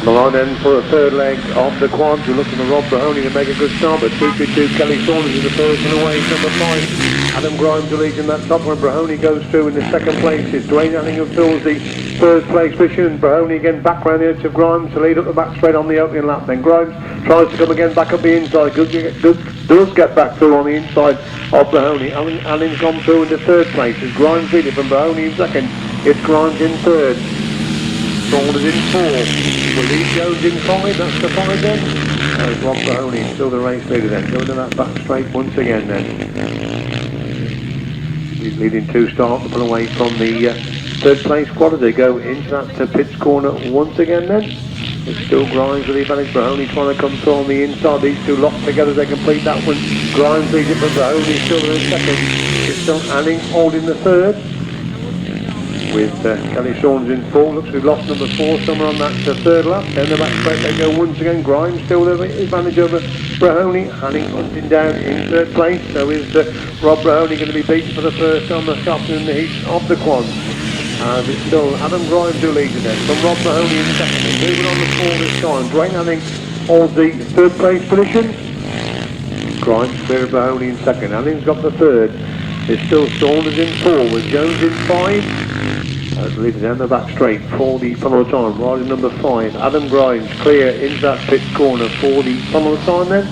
The line then for a third leg of the quads. We're looking for Rob Mahoney to make a good start, but 222 Kelly Saunders is the first and away. Number 5, Adam Grimes leads in that top one. Mahoney goes through in the second place. It's Dwayne Anningham fills the first place position. Mahoney again back round the edge of Grimes to lead up the back straight on the opening lap. Then Grimes tries to come again back up the inside. Does get back through on the inside of Mahoney. Anning's gone through in the third place. It's Grimes leading from Mahoney in second. It's Grimes in third. Saunders in 4, Lee Jones in 5, that's the 5 then. There's Rob Mahoney, still the race leader then, going to that back straight once again then. He's leading 2 starts to pull away from the third place quad as they go into that pit's corner once again then. It's still Grimes with the advantage, Mahoney trying to come through on the inside, these two locked together as they complete that one. Grimes leads it, but Mahoney still in second. It's still Anning holding the third. With Kelly Saunders in 4, looks we've lost number 4 somewhere on that third lap. Then the back straight they go once again. Grimes still the advantage over Mahoney. Anning hunting down in third place. So is Rob Mahoney going to be beaten for the first time this afternoon in the heat of the quads. And it's still Adam Grimes who leads it then. From Rob Mahoney in second. He's moving on the 4 this time. Dwayne Anning holds the third place position. Grimes clear of Mahoney in second. Anning's got the third. It's still Saunders in 4 with Jones in 5. As leading down the back straight for the final time, riding number 5, Adam Grimes clear into that pit corner for the final time then.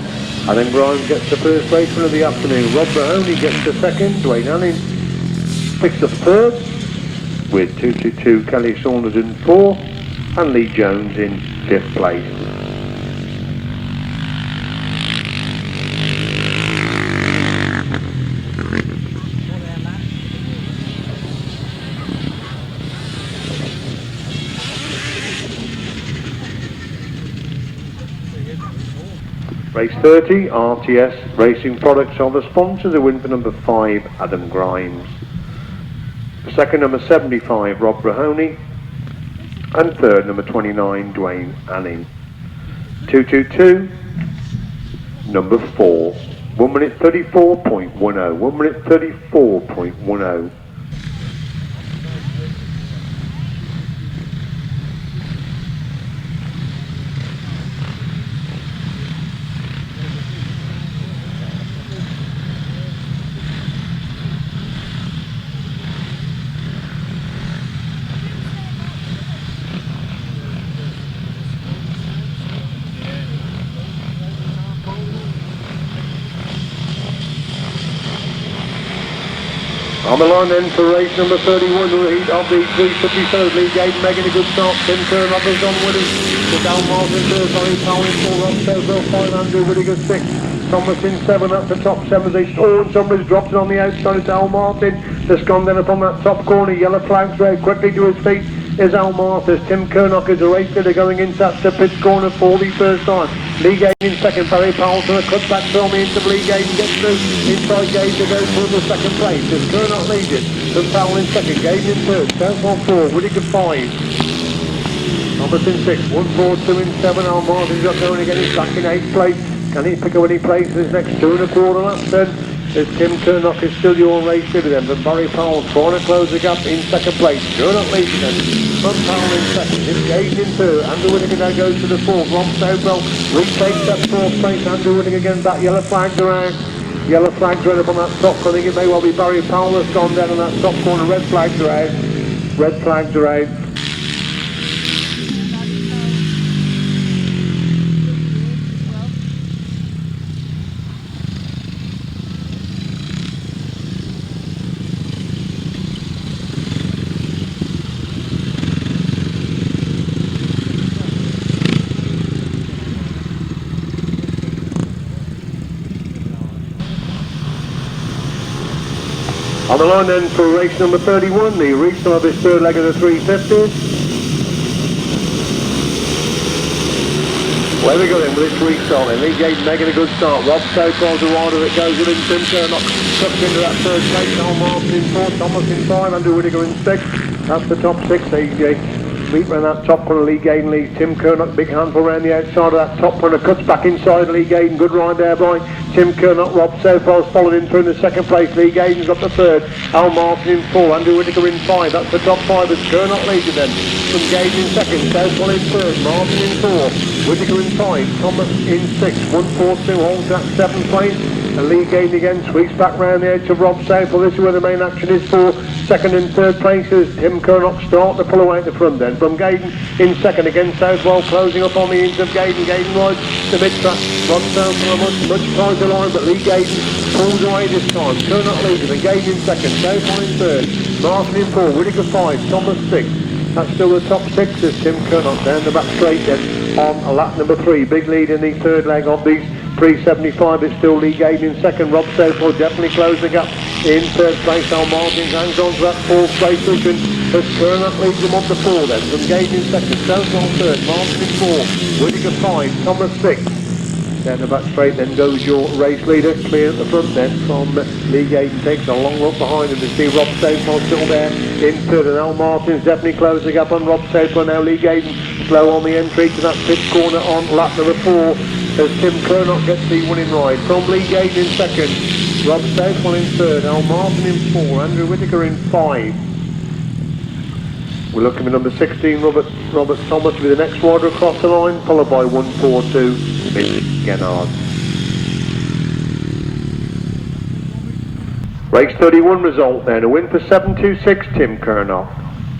Adam Grimes gets the first place win of the afternoon. Rob Mahoney gets the second. Dwayne Anning picks up third with 222 Kelly Saunders in 4 and Lee Jones in 5th place. Race 30, RTS Racing Products are the sponsors. A win for number 5, Adam Grimes. The second, number 75, Rob Mahoney. And third, number 29, Dwayne Anning. 222, number 4. 1 minute 34.10. 1 minute 34.10. On the line then for race number 31, the heat of the 357, Lee Gayden making a good start. Tim Curnock is on winners. The Down Martin third, Powell in 4, Rob Stoville 5, Andrew Whittaker 6. Thomas in 7, that's the top 7. They and somebody's dropped it on the outside. It's Al Martin that's gone then up on that top corner. Yellow flags very quickly to his feet is Al Martin. Tim Curnock is a race leader going into that pitch corner for the first time. Lee Gayden in second, Barry Powell to the cutback filming into Lee Gayden, gets through inside Gayden to go for the second place. As Curnock leads it, from Powell in second, Gayden in third, Cotswold 4, Whittaker 5. Thomas in 6, 142 in 7, Al Martin's got going again, he's back in 8th place. Can he pick up any place in his next 2 1/4 laps then? As Tim Curnock is still your race leader then, but Barry Powell trying to close the gap in second place. Curnock leads then, from Powell in second, it's Gayden in third, Andrew Whittaker now goes to the 4th, Rob Stoville retakes that 4th place, Andrew Whittaker again back, yellow flags around. Yellow flags right up on that top corner. I think it may well be Barry Powell that's gone down on that top corner. Red flags are out. Red flags are out. On the line then for race number 31, the restart of this third leg of the 350s. Where we go then with this restart then, Lee Gayden making a good start. Rob Stoville's the rider that goes with him. Tim Curnock tucked into that third place. Al Martin in 4th, Thomas in 5, Andrew Whittaker in 6th. That's the top 6. Meet around that top corner, Lee Gayden leads. Tim Curnock, big handful around the outside of that top corner, cuts back inside Lee Gayden. Good ride there by Tim Curnock, Rob Southwell's followed in through in the second place. Lee Gayden's got the third. Al Martin in 4. Andrew Whittaker in 5. That's the top 5 as Curnock leader then. From Gayden in second. Southwell in third. Martin in 4. Whittaker in 5. Thomas in 6. 1-4-2 holds that 7th place. And Lee Gayden again sweeps back round the edge of Rob Southwell. This is where the main action is for second and third places. Tim Curnock start to pull away at the front then. From Gayden in second again. Southwell closing up on the ends of Gayden. Gayden rides the mid-track. Rob Southwell much tighter line, but Lee Gayden pulls away this time. Curnock leader and Gayden in second. Southwell in third. Martin in 4. Whittaker 5. Thomas 6. That's still the top 6 as Tim Curnock down the back straight then on lap number 3. Big lead in the third leg of these 375. It's still Lee Gayden in second. Rob Southwell definitely closed the gap in third place. Al Martin hangs on to that 4th place position as Curnock leads them on to 4 then. From Gayden in second. Southwell third. Martin in 4. Whittaker 5. Thomas 6. Down the back straight then goes your race leader, clear at the front then from Lee Gayden. Takes a long look behind him to see Rob Southwell still there in third, and Al Martin's definitely closing up on Rob Southwell. Now Lee Gayden slow on the entry to that pit corner on lap number 4 as Tim Curnock gets the winning ride. From Lee Gayden in second, Rob Southwell in third, Al Martin in 4, Andrew Whittaker in 5. We're looking at number 16, Robert Thomas with the next rider across the line, followed by 142, Mitch Gennard. Race 31 result then, a win for 726, Tim Curnock.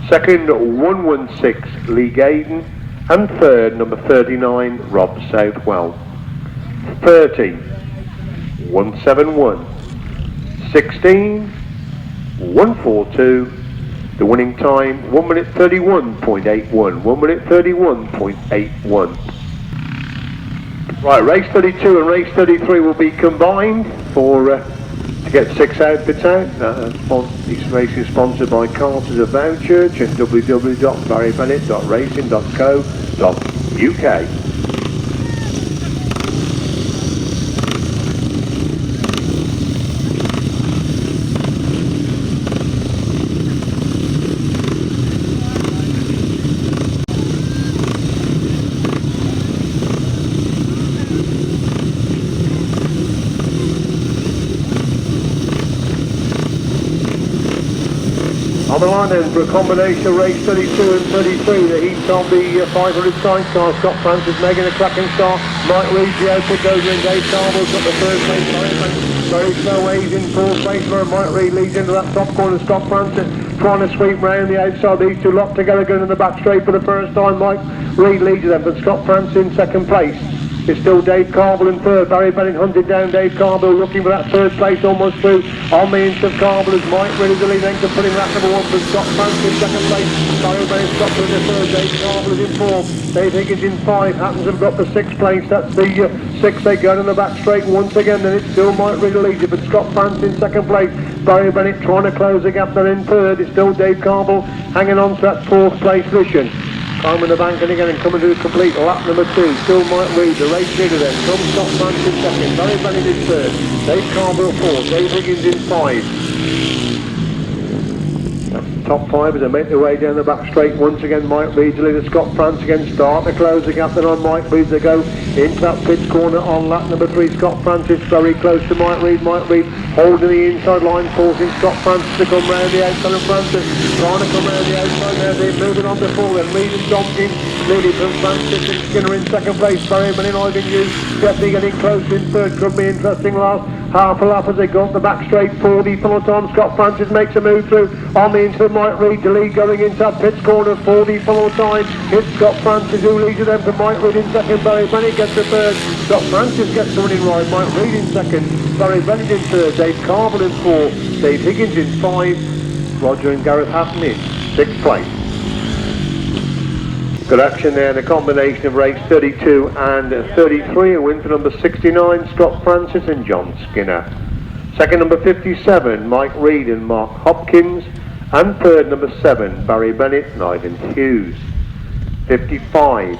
Second, 116, Lee Gayden. And third, number 39, Rob Southwell. 30, 171. 16, 142. The winning time, 1 minute 31.81. 1 minute 31.81. Right, race 32 and race 33 will be combined for to get 6 outfits out. This race is sponsored by Carter's of Bowchurch and www.barrybennett.racing.co.uk. On the line then for a combination of race 32 and 33, the heats of the 500 sidecars. Scott Francis making a cracking start. Mike Reed, the output goes in. Dave Carmel's got the third place. Very slow A's in 4th place where Mike Reed leads into that top corner. Scott Francis trying to sweep round the outside. These two locked together going in the back straight for the first time. Mike Reed leads them, but Scott Francis in second place. It's still Dave Carville in third. Barry Bennett hunted down Dave Carville, looking for that third place almost through. On the inch of Carville as Mike ready to lead into putting that number 1 for Scott Francis in second place. Barry Bennett got to the third. Dave Carville is in 4th. Dave Higgins in 5. Hattons have got the 6th place. That's the 6th. They go in the back straight once again. Then it's still Mike Reed leads it, but Scott Francis in second place. Barry Bennett trying to close the gap. They're in third. It's still Dave Carville hanging on to that 4th place position. Time in the bank and again and coming to a complete lap number 2. Still Mike Reed, the race leader then. From Scott Francis in second. Barry Bennett in third. Dave Carville 4th. Dave Higgins in 5. That's the top 5 as they make their way down the back straight. Once again Mike Reed to leader. Scott Francis again start to close the gap then on Mike Reed. They go into that pit corner on lap number 3. Scott Francis very close to Mike Reed. Mike Reed holding the inside line, forcing Scott Francis to come round the outside of Francis. Trying to come round the outside now. They're moving on to 4 then. Reed and Tompkins leading from Francis and Skinner in second place. Barry Bennett and Ivan Hughes definitely getting close in third. Could be interesting last half a lap as they go up the back straight. 40 full time. Scott Francis makes a move through on the into Mike Reed. The lead going into that pits corner. 40 full time. It's Scott Francis who leads them to Mike Reed in second. Barry Bennett gets the third. Scott Francis gets the winning ride. Mike Reed in second. Barry Bennett in third. Dave Carville in 4. Dave Higgins in 5. Roger and Gareth Hatton in 6th place. Good action there in a combination of race 32 and 33. A win for number 69, Scott Francis and John Skinner. Second, number 57, Mike Reed and Mark Hopkins. And third, number 7, Barry Bennett and Ivan Hughes. 55.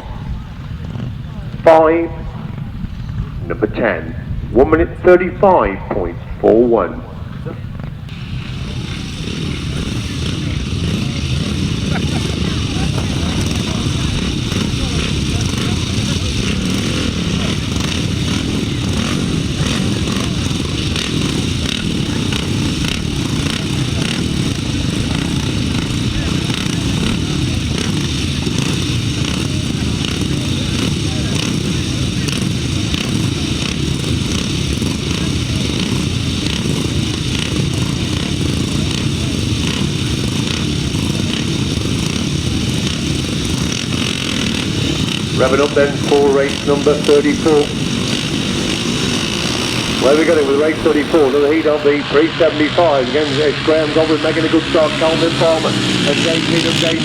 5. Number 10. 1 minute 35.41. Revving up then for race number 34. Where we going with race 34, another heat of the 375. Again, it's Graham Godwin making a good start. Calvin Palmer and Dave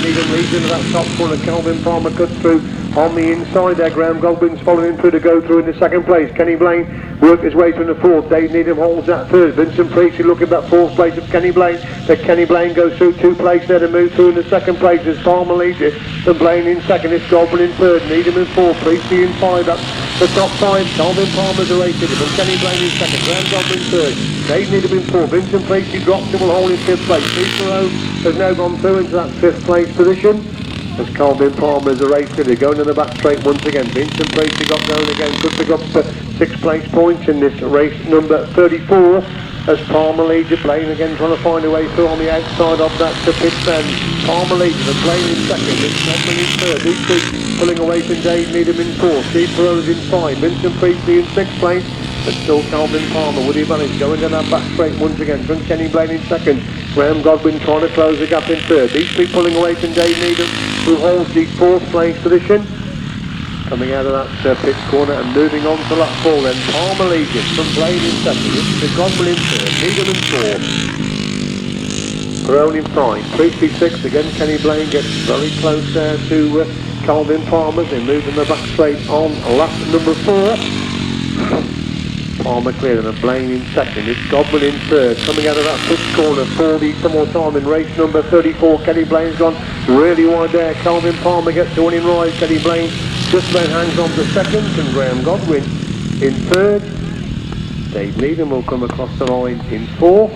Needham leads into that top corner. Calvin Palmer cuts through on the inside there. Graham Godwin's following through to go through in the second place. Kenny Blaine worked his way through the fourth. Dave Needham holds that third. Vincent Priestley looking at that fourth place of Kenny Blaine. But Kenny Blaine goes through two places there to move through in the second place as Palmer leads it. And Blaine in second. It's Godwin in third. Needham in fourth. Priestley in five. That's the top five. Calvin Palmer's a race leader. From Kenny Blaine in second. Graham Godwin third. Dave Needham in fourth. Vincent Priestley drops and will hold in fifth place. Cicero has now gone through into that fifth place position. As Calvin Palmer is a race leader, going in the back straight once again. Vincent Priestley got going again, could pick up 6 place points in this race number 34. As Palmer leads it, Blaine again trying to find a way through on the outside of that to pit end. Palmer leads it, and Blaine in second, it's Godwin in third. These two pulling away from Dave Needham in fourth. Steve Perot's in five. Vincent Priestley in sixth place. But still Calvin Palmer with the advantage, going down that back straight once again. From Kenny Blaine in second. Graham Godwin trying to close the gap in third. These three pulling away from Dave Needham, who holds the fourth place position. Coming out of that pit corner and moving on to lap 4 then. Palmer leads it from Blaine in second. It's Godwin in third. Needham in fourth. Perone in 5. Priestley 6. Again Kenny Blaine gets very close there to Calvin Palmer. They move in the back straight on lap number 4. Palmer clear and Blaine in second. It's Godwin in third. Coming out of that pit corner for the some more time in race number 34. Kenny Blaine's gone really wide there. Calvin Palmer gets the winning ride. Kenny Blaine just about hangs on to second, and Graham Godwin in third. Dave Needham will come across the line in fourth.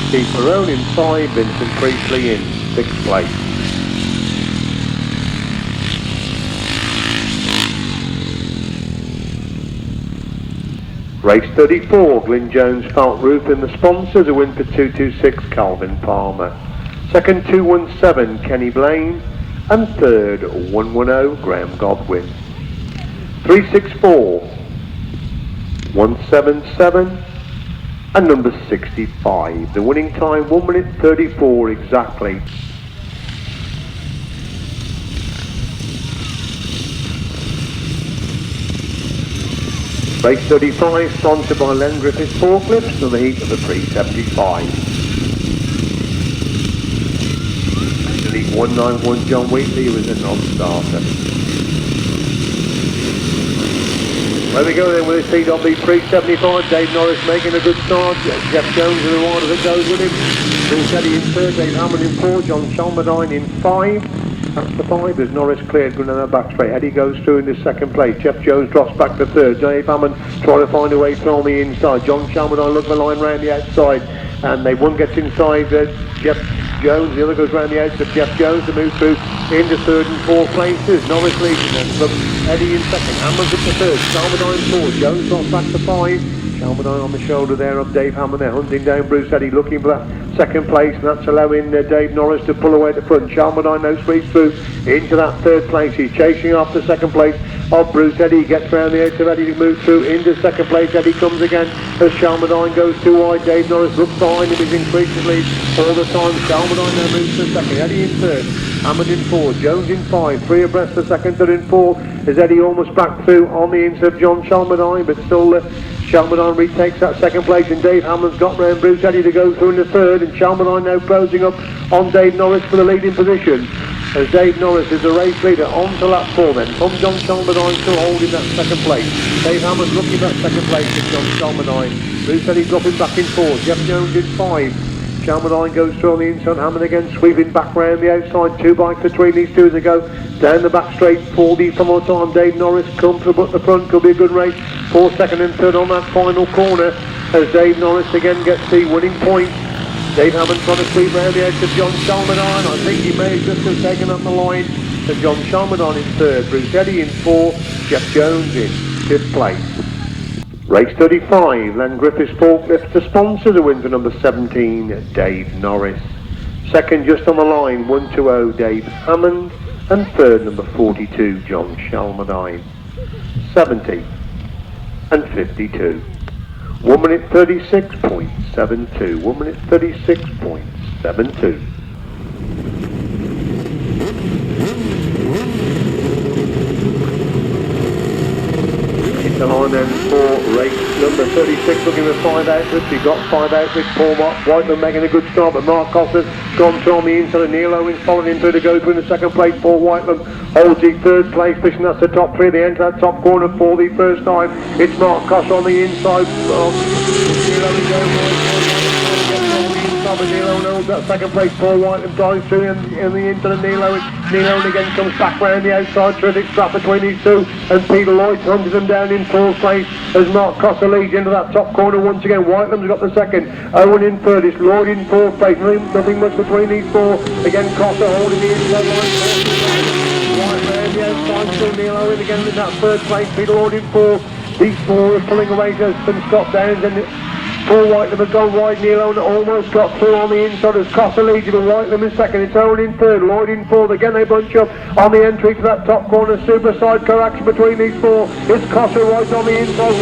Steve Perone in 5. Vincent Priestley in 6th place. Race 34, Glyn Jones, Felt Roof in the sponsors, a win for 226, Calvin Palmer. Second, 217, Kenny Blaine. And third, 110, Graham Godwin. 364, 177, and number 65. The winning time, 1 minute 34 exactly. Race 35, sponsored by Len Griffiths Forklifts, and the heat of the 375. Elite 191 John Wheatley was a non-starter. Where we go then with his feet on the 375, Dave Norris making a good start. Jeff Jones in the rider that goes with him. Bruce Eddy in third, Dave Hammond in 4, John Shelmerdine in 5. That's the 5 as Norris cleared, going down that back straight. Eddie goes through in the second place. Jeff Jones drops back to third. Dave Hammond trying to find a way through on the inside. John Shelmerdine looking the line round the outside. And one gets inside Jeff Jones. The other goes round the outside of Jeff Jones to move through into third and fourth places. Norris leads then from Eddie in second. Hammond's up to third. Shelmerdine 4. Jones drops back to 5. Shelmerdine on the shoulder there of Dave Hammond there, hunting down Bruce Eddy, looking for that second place, and that's allowing Dave Norris to pull away at the front. Shelmerdine now sweeps through into that third place. He's chasing after second place of Bruce Eddy. He gets round the edge of Eddy to move through into second place. Eddie comes again as Shelmerdine goes too wide. Dave Norris looks behind him, he's increasing lead all the time. Shelmerdine now moves to second. Eddie in third. Hammond in 4. Jones in 5. 3 abreast for second, third in 4. As Eddie almost back through on the inside of John Shelmerdine, but still Shelmerdine retakes that second place, and Dave Hammond's got round Bruce Eddy to go through in the third, and Shelmerdine now closing up on Dave Norris for the leading position. As Dave Norris is the race leader on to lap 4 then, from John Shelmerdine still holding that second place. Dave Hammond looking at that second place with John Shelmerdine. Bruce Eddy dropping back in 4, Jeff Jones in 5. Shelmerdine goes through on the inside, Hammond again sweeping back round the outside. 2 bikes between these two as they go down the back straight for the from more time. Dave Norris comfortable at the front, could be a good race for second and third on that final corner as Dave Norris again gets the winning point. Dave Hammond trying to sweep round the edge of John Shelmerdine. I think he may just have taken up the line. And John Shelmerdine in third, Bruce Eddy in 4, Jeff Jones in 5th place. Race 35, Len Griffiths Forklifts to sponsor the win for number 17, Dave Norris. Second just on the line, 120, Dave Hammond. And third, number 42, John Shelmerdine. 70 and 52. 1 minute 36.72. 1 minute 36.72. on then for race number 36, looking for 5 outlets. He got 5 outlets. Paul Whiteman making a good start, but Mark Cossar's gone through on the inside, and Neil Owen's following him through to go through in the second place. Paul Whiteman holds the third place position. That's the top three. They enter that top corner for the first time. It's Mark Cossar on the inside. Neil Owen Neil Owen holds that second place. Paul Whiteman drives through in the inside of Neil Owen. Neil Owen again comes back round the outside. Terrific strap between these two, and Peter Lloyd hunted them down in fourth place as Mark Cossar leads into that top corner once again. Whiteman's got the second, Owen in third, it's Lloyd in fourth place. Nothing much between these four. Again Cossar holding the inside line. White round the outside, still Neil Owen again in that third place. Peter Lloyd in fourth. These four are pulling away to Scott Downs, and Paul Whiteman has gone wide. Neil Owen almost got through on the inside as Cossar leads you, but Whiteman in second. It's Owen in third, Lloyd in fourth. Again they bunch up on the entry to that top corner. Super sidecar action between these four. It's Cossar right on the inside.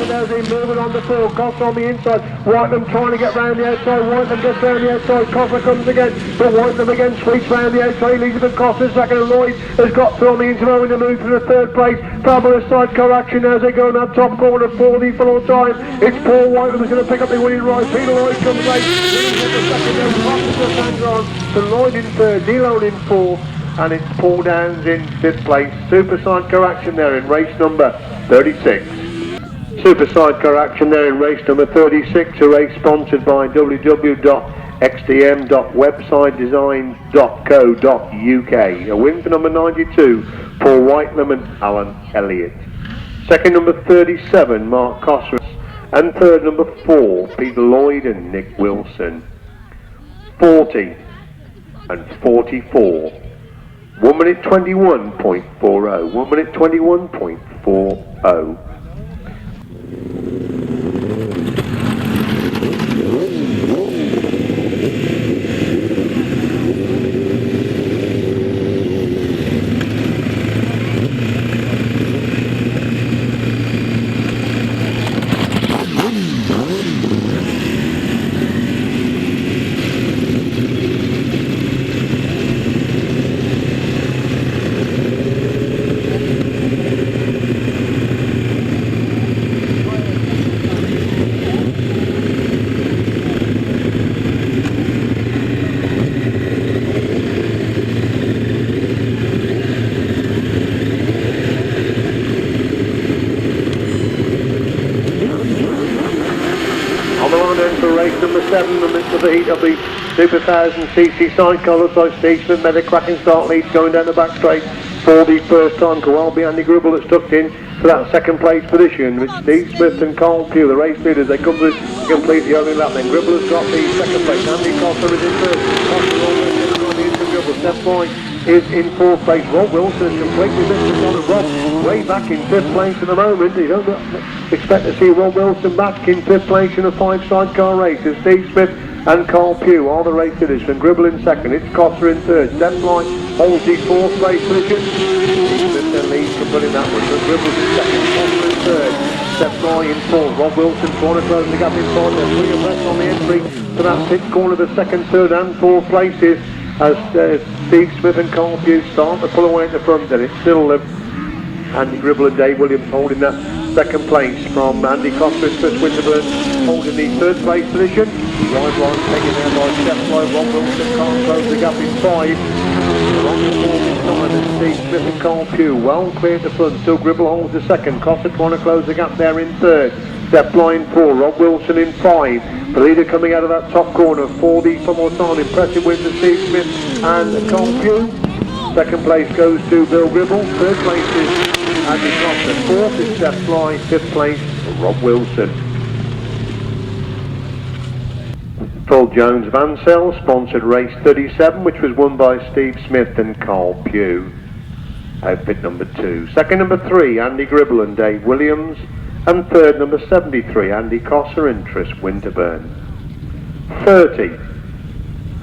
There's him moving on the four. Cossar on the inside. Whiteman trying to get round the outside. Whiteman gets round the outside. Cossar comes again, but Whiteman again sweeps round the outside. He leads it to Cossar second, and Lloyd has got through on the inside. Owen to move to the third place. Fabulous sidecar action as they go in that top corner for the full time. It's Paul Whiteman who's going to pick up the winning ride. Peter Lloyd comes late. The second then hands on to Lloyd in third, Neil Owen in fourth, and it's Paul Downs in fifth place. Super sidecar action there in race number 36. Super sidecar action there in race number 36, a race sponsored by www.xdm.websitedesign.co.uk. A win for number 92, Paul Whiteman and Alan Elliott. Second, number 37, Mark Cossar. And third, number 4, Peter Lloyd and Nick Wilson. 40 and 44. 1 minute 21.40. 1 minute 21.40. Of the heat of the Super 1000cc sidecar. Looks like Steve Smith made a cracking start, lead going down the back straight for the first time. Well behind Andy Gribble that's tucked in for that second place position with Steve Smith and Carl Pugh, the race leaders. They come to complete the opening lap. Then Gribble has got the second place. Andy Cossar is in third. Cossar on the inside Gribble. Steph Boyd is in fourth place. Rob Wilson has completely missed the shot of Rob way back in fifth place at the moment. You don't expect to see Rob Wilson back in fifth place in a 5 sidecar race. As Steve Smith and Carl Pugh are the race leaders. From Gribble in second, it's Cossar in third. Steph Boyd holds the fourth place position. Smith then leads from running that one. But Gribble's in second, Cossar in third. Steph Boyd in fourth. Rob Wilson trying to close the gap in front. There's 3 abreast on the entry to that pit corner, the second, third and fourth places. As Steve Smith and Carl Pugh start to pull away at the front, and it's still Andy Gribble and Dave Williams holding that second place from Andy Cossar and Chris Winterburn holding the third place position. Wide line taken there by Steph Boyd. Rob Wilson can't close the gap in 5. Along the fourth this time is Steve Smith and Carl Pugh. Well clear at the front, still Gribble holds the second. Cossar trying to close the gap there in third. Steph Boyd in 4, Rob Wilson in 5. The leader coming out of that top corner for the Powell time. Impressive wins to Steve Smith and Carl Pugh. Second place goes to Bill Gribble. Third place is Andy Cossar. Fourth is Steph Boyd. Fifth place Rob Wilson. Paul Jones Vansell sponsored race 37, which was won by Steve Smith and Carl Pugh. Outfit number 2. Second, number 3, Andy Gribble and Dave Williams. And third, number 73, Andy Cossar and Tris Winterburn. 30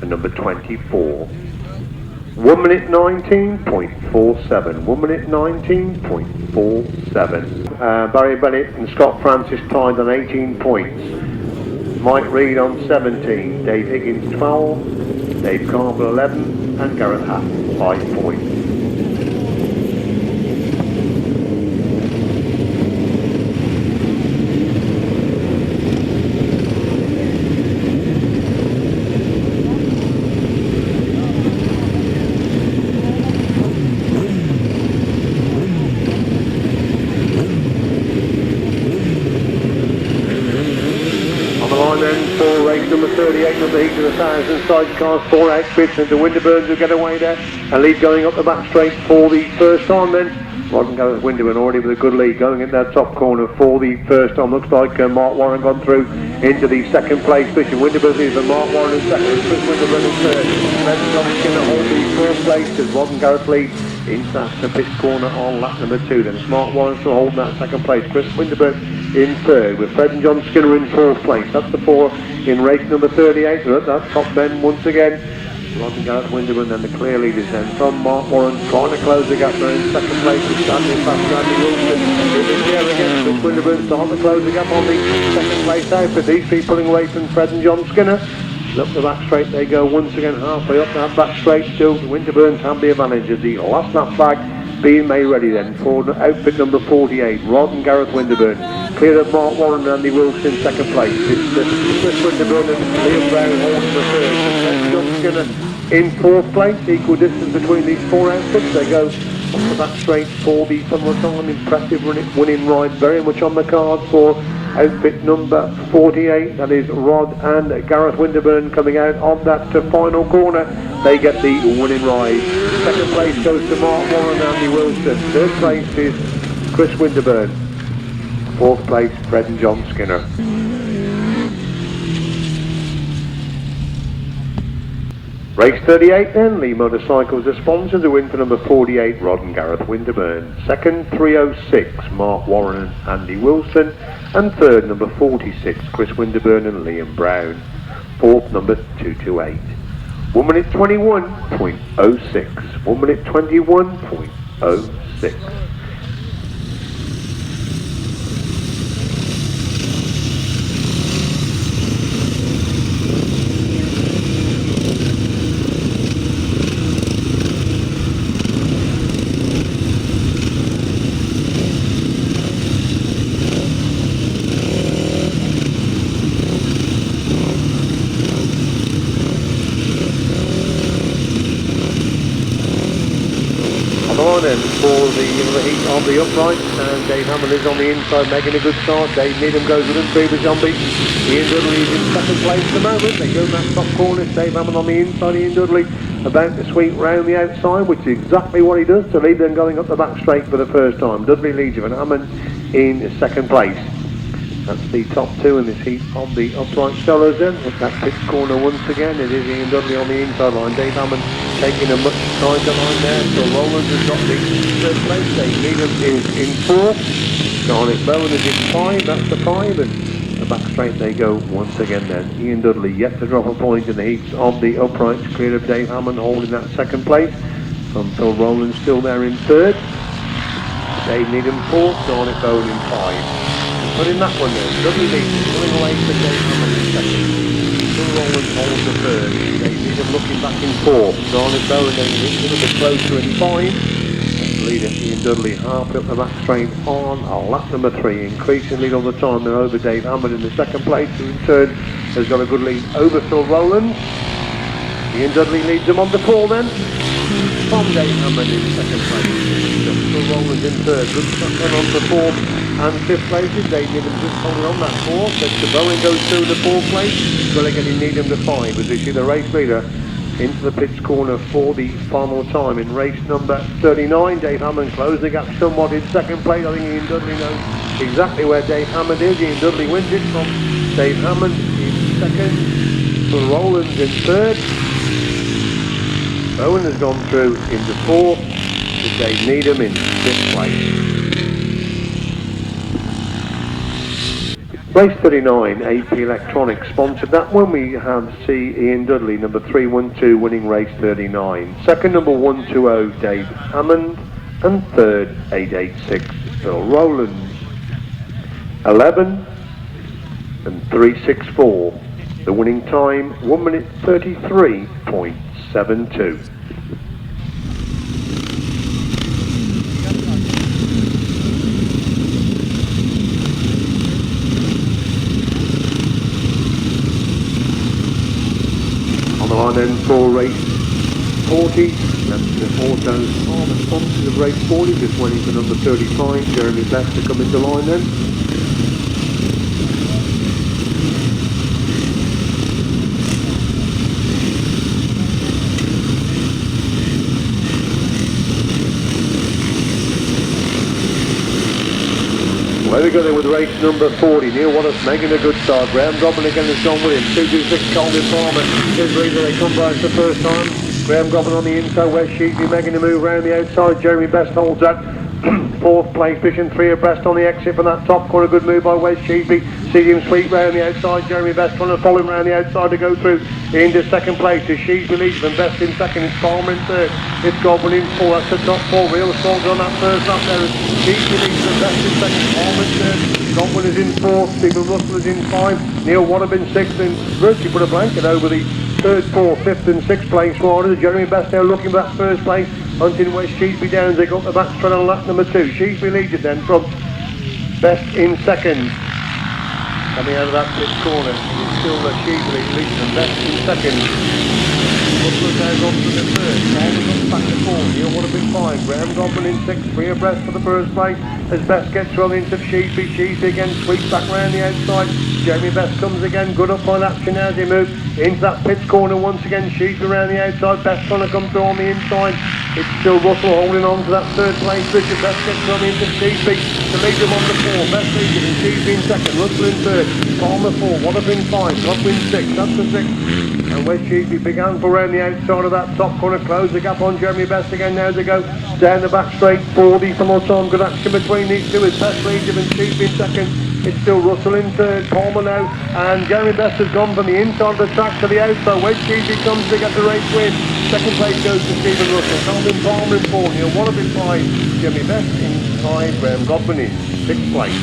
and number 24. 1 minute 19.47. 1 minute 19.47. Barry Bennett and Scott Francis tied on 18 points. Mike Reed on 17. Dave Higgins 12. Dave Carver 11. And Gareth Hatt 5 points. 38 of the heat of the 1,000 sidecars, 4 outfits into Winterburns who get away there. A lead going up the back straight for the first time then. Rod and Gareth Winterburn already with a good lead going in that top corner for the first time. Looks like Mark Warren gone through into the second place position. Winterburn leads Mark Warren in second, Chris Winterburn in third. Fred Johnson to hold the fourth place as Rod and Gareth lead into that pitch corner on lap number 2. Then Mark Warren still holding that second place. Chris Winterburn in third with Fred and John Skinner in fourth place. That's the 4 in race number 38. They're at that top then once again. Rod and Gareth Winterburn then the clear leaders then from Mark Warren trying to close the gap there in second place with Stanley past Radley Wilson. In the air again, Chris Winterburn starting to close the gap on the second place outfit. These three pulling away from Fred and John Skinner. Up the back straight they go once again, halfway up that back straight. Still Winterburn's have the advantage of the last lap flag being made ready then for outfit number 48. Rod and Gareth Winterburn clear of Mark Warren and Andy Wilson in second place. It's Chris Winterburn and Liam Brown holding the third. John Skinner in fourth place. Equal distance between these 4 outfits. They go up the back straight for the summertime impressive winning ride, very much on the card for outfit number 48. That is Rod and Gareth Winterburn coming out of that final corner. They get the winning ride. Second place goes to Mark Warren and Andy Wilson. Third place is Chris Winterburn. Fourth place Fred and John Skinner. Race 38 then, Lee Motorcycles are sponsors. A win for number 48, Rod and Gareth Winterburn. Second, 306, Mark Warren and Andy Wilson. And third, number 46, Chris Winterburn and Liam Brown. Fourth, number 228. 1 minute 21.06. 1 minute 21.06. For the heat of the upright, and Dave Hammond is on the inside making a good start. Dave Needham goes with him, previous unbeaten. Ian Dudley is in second place at the moment. They go in that top corner. Dave Hammond on the inside, Ian Dudley about to sweep round the outside, which is exactly what he does to lead them going up the back straight for the first time. Dudley leads him and Hammond in second place. That's the top 2 in this heat of the upright sellers then. With that pitch corner once again, it is Ian Dudley on the inside line. Dave Hammond taking a much tighter line there. So Roland has got the third place. Dave Needham is in 4. Garnet Bowen is in 5. That's the 5. And the back straight they go once again then. Ian Dudley yet to drop a point in the heats of the uprights. Clear of Dave Hammond holding that second place. From Phil Rowland still there in third. Dave Needham 4th. Garnet Bowen in 5. But in that one then, Dudley leads pulling away for Dave Hammond in second. Phil Rowland holds the third. Dave Needham looking back in 4th. Garnet Bowen then a little bit closer in 5. Leader Ian Dudley half up the back straight on lap number 3, increasing lead all the time. They're over Dave Hammond in the second place, who in turn has got a good lead over Phil Rowland. Ian Dudley leads them on to 4 then. From Dave Hammond in second place. Phil Rowland in third. Good stuff then on to 4th and 5th places. Dave Needham just holding on that 4th. Then Bowen goes through the 4th place. Relegating Needham to 5 as we see the race leader into the pitch corner for the final time in race number 39. Dave Hammond closed the gap somewhat in second place. I think Ian Dudley knows exactly where Dave Hammond is. Ian Dudley wins it from Dave Hammond in second. Phil Rowland in third. Owen has gone through into 4th. With Dave Needham in 5th place. Race 39, AP Electronics sponsored that one. We have Ian Dudley, number 312, winning race 39. Second, number 120, Dave Hammond. And third, 886, Phil Rowland. 11 and 364. The winning time, 1 minute 33.72. And then for race 40, that's the autos are the sponsors of race 40, just waiting for number 35, Jeremy Best to come into line then. Away we go there with race number 40. Neil Wallace making a good start. Graham Goblin again has gone with him. 226 Colborne Farmer is the reason they come by for the first time. Graham Goblin on the inside. West Sheasby making the move round the outside. Jeremy Best holds that. Fourth place, Vision 3 abreast on the exit from that top corner. Good move by West Sheasby. See him sweep round the outside. Jeremy Best trying to follow him round the outside to go through into second place. Is Sheasby leads and Best in second. It's Palmer in third. It's Goblin in four. That's the top four. Real Saunters on that first lap there. Sheasby leads and Best in second. Palmer in third. Goblin is in fourth. Stephen Russell is in five. Neil Wadham in sixth. And virtually put a blanket over the third, fourth, fifth and sixth place riders. Jeremy Best now looking for that first place. Hunting West Sheasby down as they got the back straight on lap number 2. Sheasby leads it then from Best in second. Coming out of that pit corner, it's still Sheasby leading and Best in second. Russell now gone to the third. Palmer comes back to fourth. Neil would have been fine. Graham Goblin in sixth. 3 abreast for the first place. As Best gets run into Sheasby. Sheasby again sweeps back round the outside. Jeremy Best comes again. Good up on action as he moves into that pit corner once again. Sheasby around the outside. Best trying to come through on the inside. It's still Russell holding on to that third place. Richard Best gets run into Sheasby to lead them on the 4. Best leads it and Sheasby in second. Russell in third. Palmer 4. Would have been 5. Godwin 6. That's the 6. And West Sheasby began for round the outside of that top corner. Close the gap on Jeremy Best again now as they go down the back straight. 40 for more time. Good action between these two. It's Best leads him and Sheasby in second. It's still Russell in third, Palmer now, and Jeremy Best has gone from the inside of the track to the outside. West Sheasby comes to get the race win. Second place goes to Stephen Russell. Colborne Palmer in 4, Neil Wallace in 5, Jeremy Best in 5, Graham Godwin in 6th place.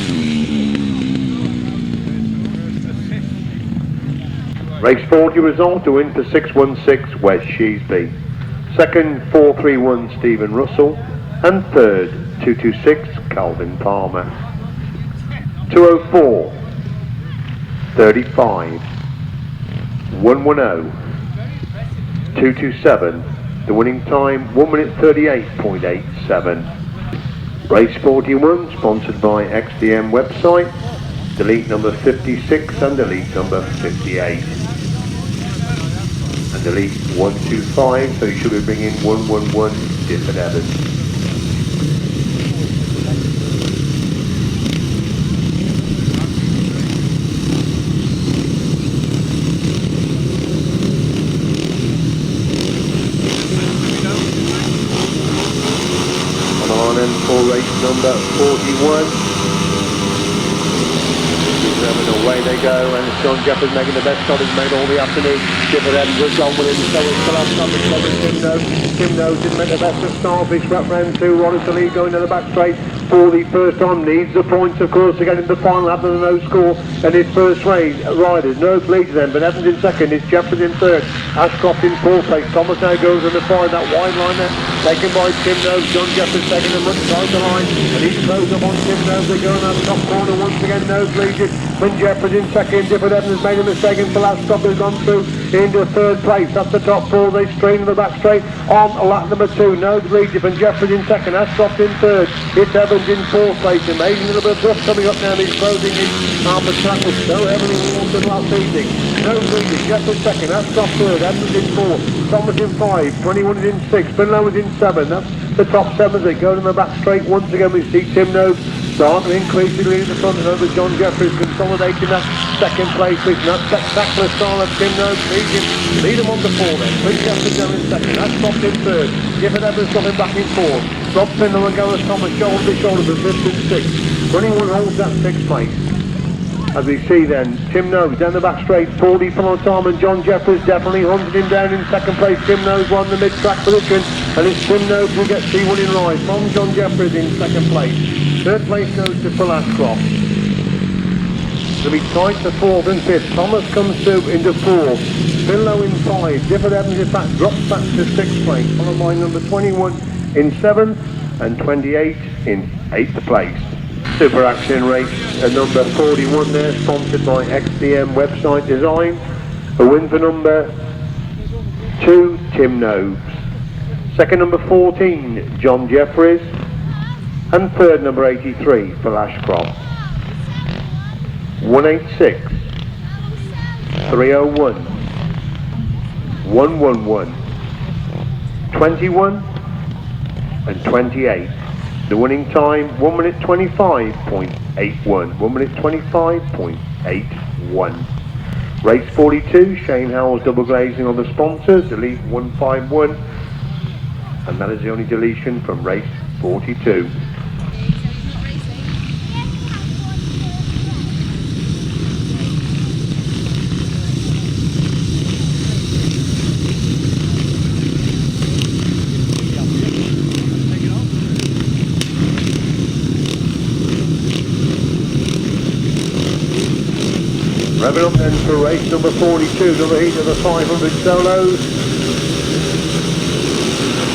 Race 40 result, to win for 616 West Sheasby. Second 431 Stephen Russell, and third 226 Colborne Palmer. 204, 35, 110, 227, the winning time 1 minute 38.87. Race 41 sponsored by XDM website, delete number 56 and delete number 58. And delete 125, so you should be bringing 111 Difford Evans. For race number 41. Away they go, and it's John Jefferies making the best shot he's made all the afternoon. Difford Evans has gone with him, so it's still up top. It's Tim Nobes. Tim Nobes didn't make the best of start. This wrap round 2. Ronald to lead going to the back straight for the first time. Needs the points, of course, to get into the final after the no score. And his first race riders. Nobes leads them, but Evans in second. It's Jefferies in third. Ashcroft in fourth place. Thomas now goes in the five. That wide line there taken by Tim Nobes. John Jefferies taking them right side the line, and he's closed up on Tim Nobes. They go in that top corner once again. Nobes leads it. When Jefferies in second, Difford Evans has made a mistake, and Ashcroft has gone through into third place. That's the top 4. They strain in the back straight on lap number 2. Nobes leads it, and Jefferies in second. Ashcroft in third. It's Evans in fourth place. Amazing little bit of dust coming up now. He's closing in on the track was so heavily watered last evening. Nobes leads it. Jefferies second. Ashcroft third. Evans in fourth. Thomas in 5. 21 is in 6. Finlow is in 7. That's the top 7 as they go in the back straight. Once again we see Tim Nobes start to increase the lead in the front, and over John Jefferies consolidating that second place with that spectacular style of Tim Nobes lead him on the 4 then. Prince Jefferies down in second. That's stopped in third. Difford Evans dropping back in 4th. Rob Finlow and Gareth Thomas shoulder to shoulder for 5th and 6th. 21 holds that 6th place. As we see then, Tim Nobes down the back straight, 40 for time, and John Jefferies definitely hunted him down in second place. Tim Nobes won the mid-track position, and it's Tim Nobes who gets the winning ride from John Jefferies in second place. Third place goes to Phil Ashcroft. It'll be tight to 4th and 5th. Thomas comes through into 4th. Finlow in 5. Difford Evans in fact drops back to 6th place, followed by number 21 in 7th and 28 in 8th place. Super Action race number 41 there, sponsored by XDM website design. A win for number 2, Tim Nobes. Second number 14, John Jefferies. And third number 83, Phil Ashcroft. 186, 301, 111, 21 and 28. The winning time, 1 minute 25.81. 1 minute 25.81. Race 42, Shane Howell's double glazing on the sponsors, delete 151. And that is the only deletion from race 42. Revving up then for race number 42, number heat of the 500 solos.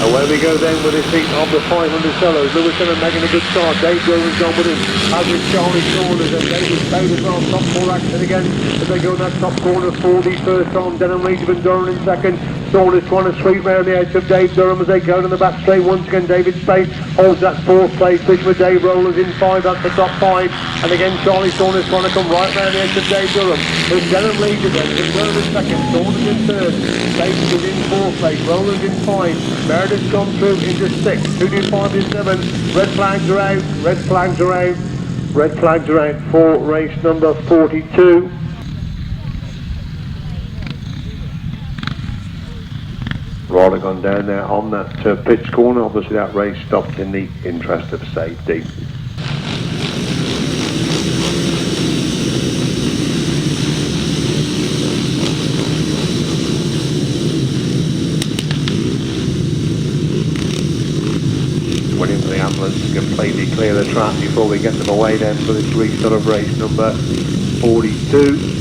Away we go then with this heat of the 500 solos. Lewis Denham making a good start. Dave Durham's gone with him. As with Charlie Saunders and David Speight as well. Top four action again as they go in that top corner for the first time. Denham leads with Durham in second. Saunders trying to sweep round the edge of Dave Durham as they go in the back straight. Once again David Speight holds that fourth place. Fish with Dave Rollers in five. That's the top five. And again Charlie Saunders trying to come right round the edge of Dave Durham. As Denham leads again. Durham in second. Saunders in third. Speight is in fourth place. Rollers in five. Meredith's gone through into six. 225 is seven. Red flags are out. Red flags are out. Red flags are out for race number 42. Rider gone down there on that pitch corner. Obviously that race stopped in the interest of safety. Waiting for the ambulance to completely clear the track before we get them away then for this restart of race number 42.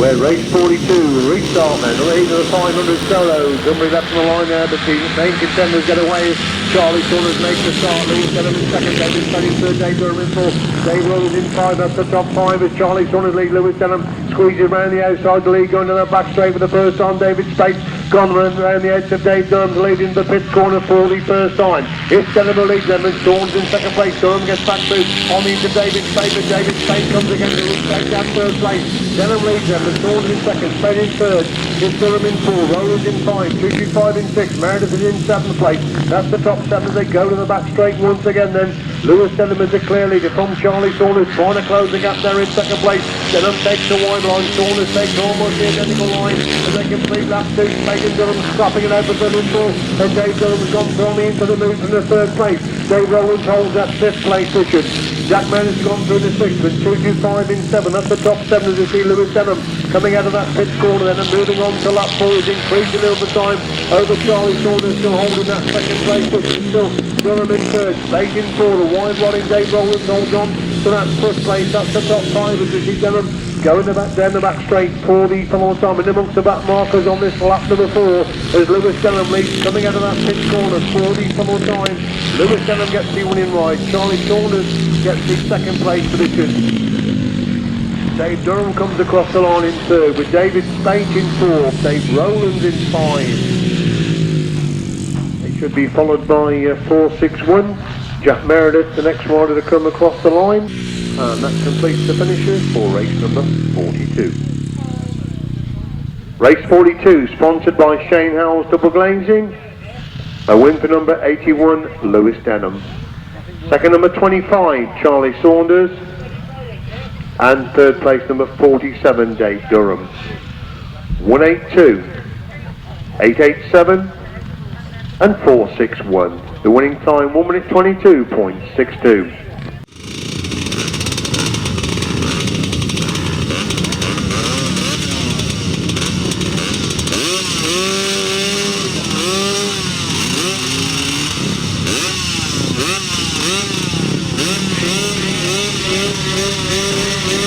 We're race 42, restart then, leading the 500 solos. Somebody left on the line there, but the main contenders get away. Charlie Saunders makes the start, Lewis Denham in second, David Speight in third, Dave Durham in fourth. Dave Rollers in five, that's the top five as Charlie Saunders lead. Lewis Denham squeezes around the outside the lead, going to the back straight for the first time. David Speight gone around the edge of Dave Durham's lead in the pit corner for the first time. It's Denham who leads them and Saunders in second place. Durham gets back through on the into David Speight, but David Speight comes again to take that third place. Denham leads them and Saunders in second, Speight in third. It's Durham in four, Rollers in five, 225 in six, Meredith is in seventh place. That's the top seven as they go to the back straight once again then. Lewis Denham is the clear leader from Charlie Saunders, trying to close the gap there in second place. Denham takes the wide line, Saunders takes almost the identical line as they complete lap two. Speight and Durham scrapping it out for third and fourth. And Dave Durham's gone from into the move from the third place. Dave Rollins holds that fifth place position. Jack Meredith's gone through the sixth with 225 in seven. That's the top seven as you see Lewis Denham coming out of that pit corner then and moving on to lap four. He's increasing over time over Charlie Saunders, still holding that second place position. Still Durham in third, Speight in four. The wide rod in Dave Rollins holds on to that first place. That's the top five as you see Denham going down the back straight for the final time. And amongst the back markers on this lap number four as Lewis Denham leads coming out of that pit corner for the final time. Lewis Denham gets the winning ride. Charlie Saunders gets the second place position. Dave Durham comes across the line in third with David Speight in fourth. Dave Rowlands in five. They should be followed by 461. Jack Meredith, the next rider to come across the line. And that completes the finishers for race number 42. Race 42, sponsored by Shane Howell's double glazing. A win for number 81, Lewis Denham. Second number 25, Charlie Saunders. And third place number 47, Dave Durham. 182, 887 and 461. The winning time 1 minute 22.62.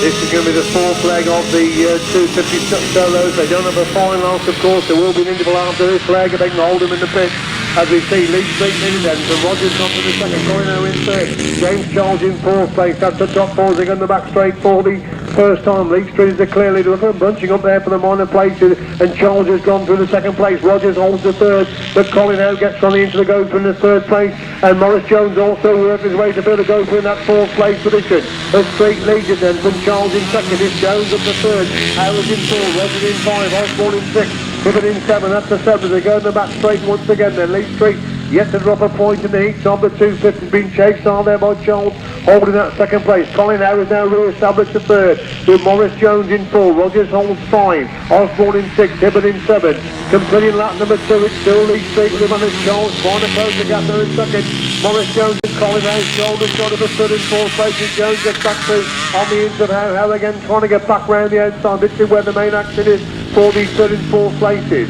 This is going to be the fourth leg of the 250 solos. They don't have a final last, of course. There will be an interval after this leg if they can hold them in the pit. As we see, Lee Street leading them. So Rogers not in the second, Corino in third. James Charles in fourth place. That's the top four. They go in the back straight for the first time. Lee Street is the clear leader. Look at them bunching up there for the minor places, and Charles has gone through the second place. Rogers holds the third, but Colin now gets on into the go for in the third place, and Morris Jones also works his way to build a go for in that fourth place position. The Street leads it then from Charles in second, is Jones up the third, Howard in four, Rogers in five, Osborne in six, Hibbert in seven. That's the seven. They go in the back straight once again then. Lee Street yet to drop a point in the heats of the 250 has been chased on there by Charles, holding that second place. Colin Howe is now re-established to third, with Morris Jones in four, Rogers holds five, Osborne in six, Hibbert in seven. Completing lap number two, it's still Lee Street with him and it's Charles trying to close the gap there in second. Morris Jones and Colin Howe, shoulders shot of the third and fourth place, and Jones gets back through on the ins of Howe again, trying to get back round the outside. This is where the main action is for these third and fourth places.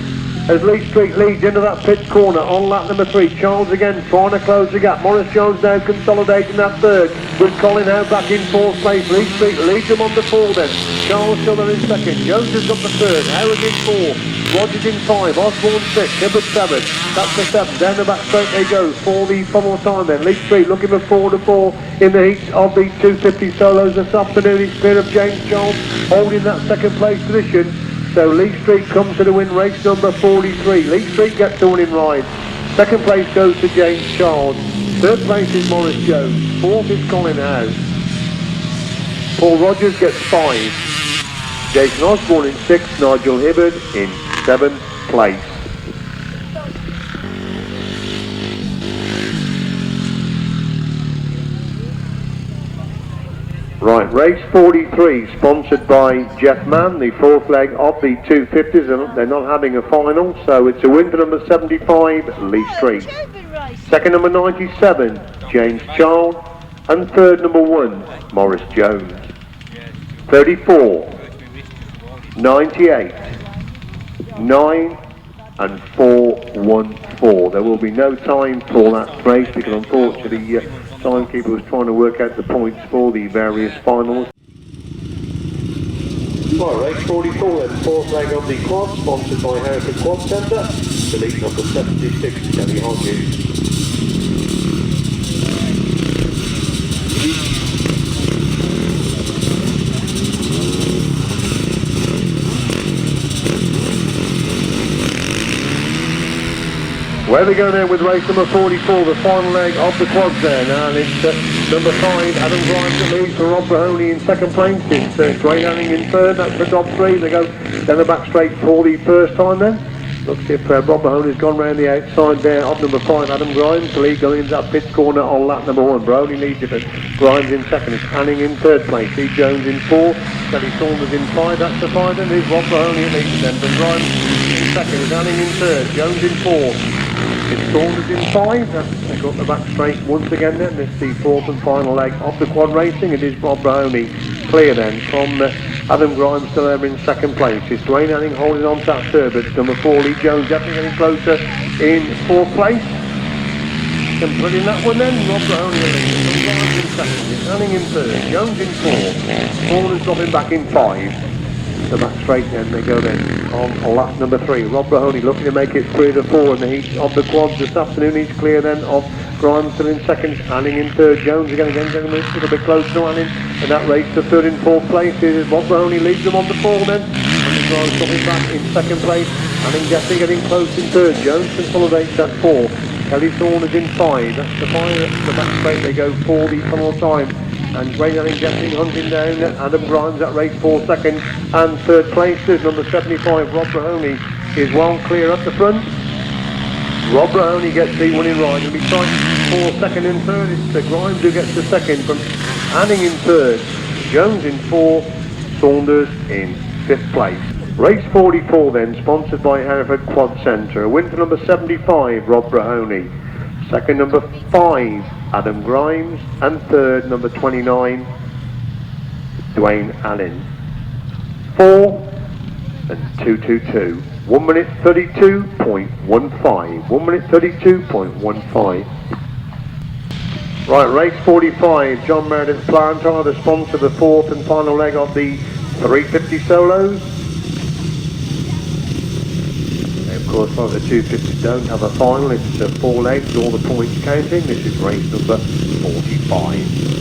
As Lee Street leads into that pit corner on lap number three. Charles again trying to close the gap. Morris Jones now consolidating that third, with Colin Howe back in fourth place. Lee Street leads him on the four then. Charles still there in second. Jones has got the third. Howard in four. Rogers in five. Osborne six. Hibbert seven. That's the seven. Down the back straight they go for the final time then. Lee Street looking for 4 to 4 in the heat of the 250 solos this afternoon. It's clear of James Charles holding that second place position. So Lee Street comes to the win, race number 43. Lee Street gets the winning ride. Second place goes to James Charles. Third place is Morris Jones. Fourth is Colin Howe. Paul Rogers gets 5. Jason Osborne in 6. Nigel Hibbert in 7th place. Right, race 43, sponsored by Jeff Mann, the fourth leg of the 250s. They're not having a final, so it's a win for number 75, Lee Street. Second, number 97, James Charles. And third, number 1, Morris Jones. 34, 98, 9, and 414. There will be no time for that race because unfortunately timekeeper was trying to work out the points for the various finals. Right, race 44 then, fourth leg of the quad, sponsored by Hereford Quad Centre. The lead number 76, Kelly Hodges. Where we go there with race number 44, the final leg of the quads there. Now it's number 5, Adam Grimes at lead for Rob Mahoney in second place. It's Ray Hanning in third, that's for top 3. They go down the back straight for the first time then. Looks if Rob Mahoney's gone round the outside there of number 5, Adam Grimes. The lead going into that pit corner on lap number 1. Brody leads it, but Grimes in second. It's Hanning in third place. Steve Jones in 4. Kelly Saunders in 5. That's the 5 then. There's Rob Mahoney at lead then. But Grimes in second. It's Hanning in third. Jones in 4. It's Saunders in 5. They got the back straight once again then. This is the fourth and final leg of the quad racing. It is Rob Mahoney clear then from Adam Grimes still there in second place. It's Dwayne Hanning holding on to that third, but number 4, Lee Jones definitely getting closer in fourth place. Completing that one then, Rob Mahoney in second. It's Hanning in third, Jones in 4. Saunders dropping back in 5. The back straight then they go then on lap number 3. Rob Mahoney looking to make it 3 to 4 in the heat of the quads this afternoon. He's clear then of Grimes still in second, Hanning in third, Jones again getting a little bit close to Hanning, and that race to third and fourth place is Rob Mahoney leads them on the 4 then, and Grimes dropping back in second place, Hanning definitely getting close in third, Jones consolidates at 4, Kelly Saunders in 5, that's the 5, that's the back straight they go for the final time. And Ray Hanning definitely hunting down Adam Grimes at race 4 second and third place is number 75 Rob Mahoney is well clear up the front. Rob Mahoney gets the winning ride and be fighting for second and third. It's Grimes who gets the second from Hanning in third, Jones in 4, Saunders in 5th place. Race 44 then, sponsored by Hereford Quad Centre. A win for number 75 Rob Mahoney. Second, number 5, Adam Grimes. And third, number 29, Dwayne Allen. 4 and 222. 1 minute 32.15. 1 minute 32.15. Right, race 45. John Meredith Plantar, the sponsor of the fourth and final leg of the 350 solos. Of course, like the 250 don't have a final, it's 4 legs, all the points counting. This is race number 45.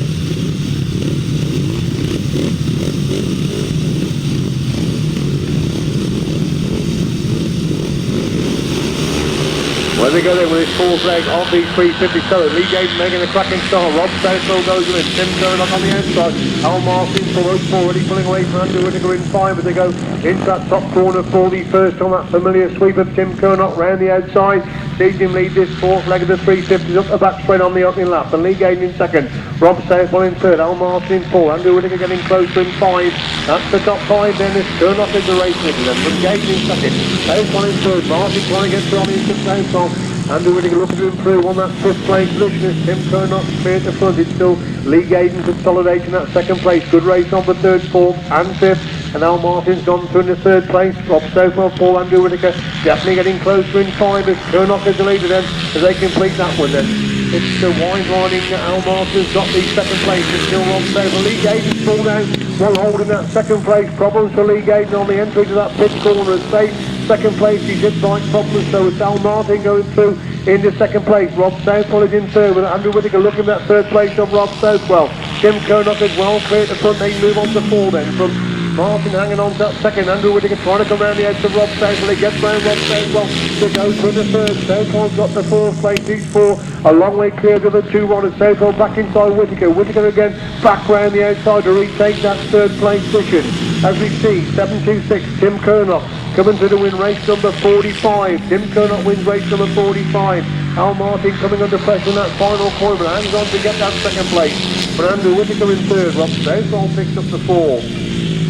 As we go in with his fourth leg of the 350 seller, Lee Gayden making a cracking start. Rob Southwell goes in, Tim Curnock on the outside. Al Martin for those four, already pulling away from Andrew Whittaker in 5 as they go into that top corner for the first on that familiar sweep of Tim Curnock round the outside. Sees him lead this fourth leg of the 350s up the back straight on the opening lap. And Lee Gayden in second, Rob Southwell in third, Al Martin in 4, Andrew Whittaker getting closer in 5. That's the top 5 then as Curnock is the race leader then. From Gayden in second, Southwell in third, Martin trying to get through on the instant down. Andrew Whittaker looking to improve on that fifth place position as Tim Curnock clear at the front. It's still Lee Gayden consolidating that second place. Good race on the third, fourth and fifth. And Al Martin's gone through in the third place. Rob Southwell, Paul, Andrew Whittaker definitely getting closer in 5 as Curnock is the leader then as they complete that one then. It's the wide riding Al Martin's got the second place. It's still Rob Southwell. Lee Gayden's pulled out while holding that second place. Problems for Lee Gayden on the entry to that pit corner as Speight. Second place, he did bike problems, so it's Al Martin going through into second place. Rob Southwell is in third with Andrew Whittaker looking at that third place of Rob Southwell. Tim Curnock is well clear at the front. They move on to 4 then from Martin hanging on to that second. Andrew Whittaker trying to come round the edge of Rob Southwell. He gets round Rob Southwell to go through the third. Southwell's got the fourth place. These 4 a long way clear to the 2 runners. Southwell back inside Whittaker. Whittaker again back round the outside to retake that third place position. As we see, 726 Tim Curnock coming to the win race number 45. Tim Curnock wins race number 45. Al Martin coming under pressure in that final corner, but hangs on to get that second place. But Andrew Whittaker in third. Rob Southwell picks up the 4.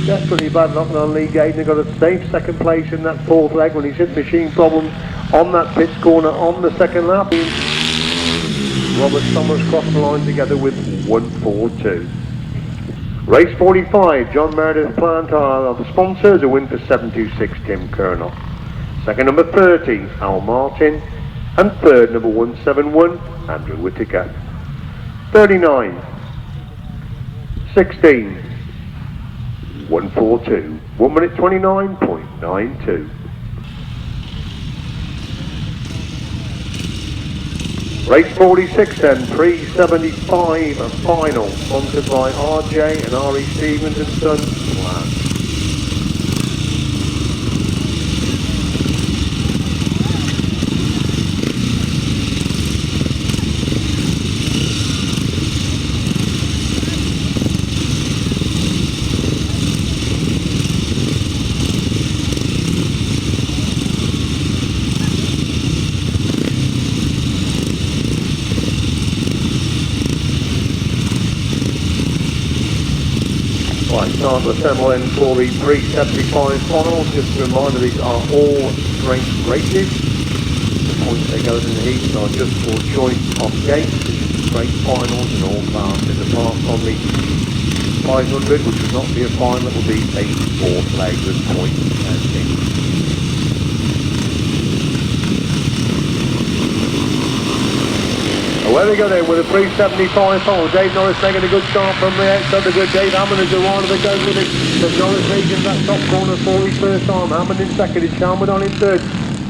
Desperately bad knocking on Lee Gayden. He got a safe second place in that fourth leg when he's hit machine problems on that pit corner on the second lap. Robert Summers crossed the line together with 142. Race 45, John Meredith Plantar of the sponsors, a win for 726 Tim Curnock. Second number 30, Al Martin. And third number 171, Andrew Whittaker. 39, 16, 142, 1 minute 29.92. Race 46 then, 375 and final, sponsored by RJ and RH Stevens and Sons. Time to assemble in for the 375 final. Just a reminder, these are all straight races. The points they go in the heats are just for joint off gates, straight finals and all classes apart from the 500, which will not be a final, it will be a fourth leg with points and things. Where we go then with a 375 pole. Dave Norris making a good start from the outside. The good Dave Hammond is the rider that goes with it. So Norris leads in that top corner for his first time. Hammond in second. It's Shelmerdine in third.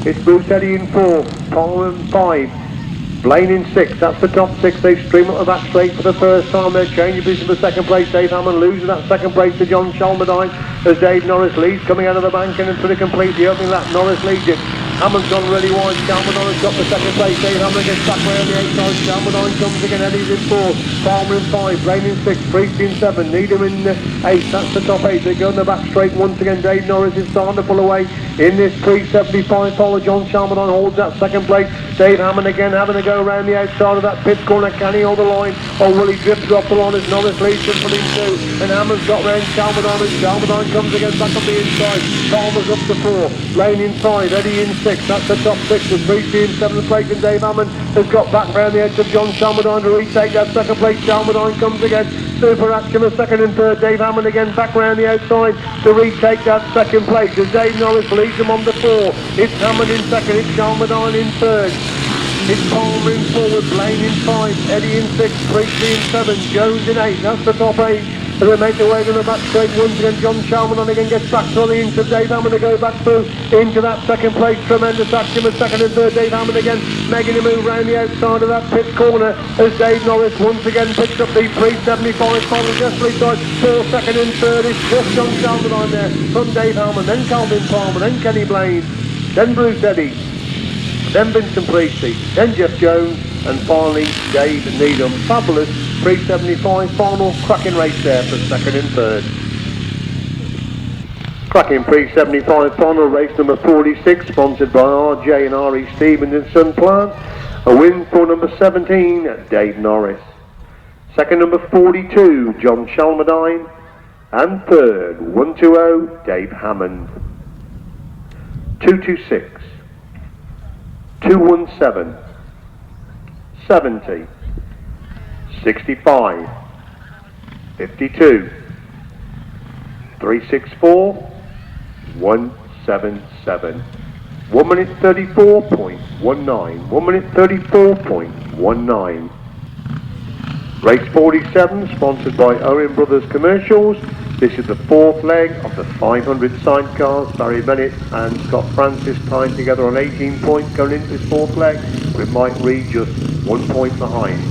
It's Bruce Eddy in 4. Powell in 5. Blaine in 6. That's the top 6. They stream up the back straight for the first time. They're changing position for second place. Dave Hammond losing that second place to John Shelmerdine as Dave Norris leads coming out of the bank and to the complete the opening lap. Norris leads it. Hammond's gone really wide. Shelmerdine has got the second place. Dave Hammond gets back round the outside. Shelmerdine comes again. Eddie's in 4. Palmer in 5. Blaine in 6. Priest in 7. Needham in 8. That's the top 8. They go in the back straight once again. Dave Norris is starting to pull away in this 375 pole. John Shelmerdine holds that second place. Dave Hammond again having to go around the outside of that pit corner. Can he hold the line? Or will he drift off the line as Norris leads him from in 2? And Hammond's got round Shelmerdine and Shelmerdine comes again back on the inside. Palmer's up to 4. Blaine in 5. Eddie in 6. That's the top 6 with Priest in 7th place, and Dave Hammond has got back round the edge of John Shelmerdine to retake that second place. Shelmerdine comes again. Super action with second and third. Dave Hammond again back round the outside to retake that second place as Dave Norris leads him on the 4. It's Hammond in second. It's Shelmerdine in third. It's Palmer in 4 with Blaine in 5. Eddie in 6. Priest in 7. Jones in 8. That's the top 8. As they make their way to the back straight once again, John Shelmerdine again gets back to the inside. Dave Hammond to go back through into that second place. Tremendous action with second and third. Dave Hammond again making a move round the outside of that pit corner as Dave Norris once again picks up the 375 final desperately side. 4 second and third is just John Shelmerdine there from Dave Hammond, then Calvin Palmer, then Kenny Blaine, then Bruce Eddy. then Vincent Priestley, then Jeff Jones, and finally Dave Needham. Fabulous pre-75 final, cracking race there for second and third. Cracking pre-75 final, race number 46, sponsored by RJ and RH Stevenson Plant. A win for number 17, Dave Norris. Second, number 42, John Shelmerdine. And third, 120, Dave Hammond. 226, 217, 70, 65, 52, 364, 177. 1 minute 34.19. 1 minute 34.19. Race 47, sponsored by Owen Brothers Commercials. This is the fourth leg of the 500 sidecars. Barry Bennett and Scott Francis tied together on 18 points going into this fourth leg, with Mike Reed just 1 point behind.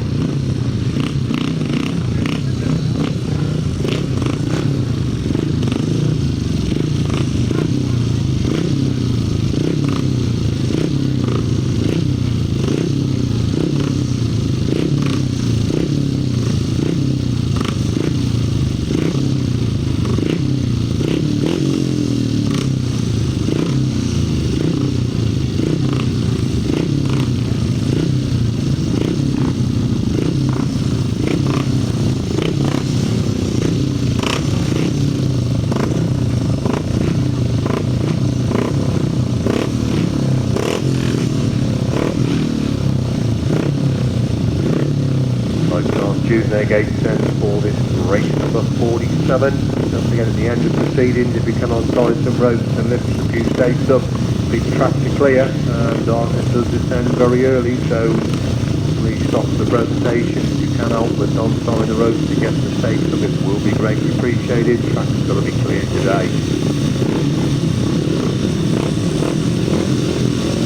Gayden for this race number 47. Don't forget at the end of proceedings, if you can untie some ropes and lift a few stakes up, big track to clear, and darkness does descend very early, so please stop the presentation if you can help but untie the ropes to get the stakes up. It will be greatly appreciated. The track is going to be clear today.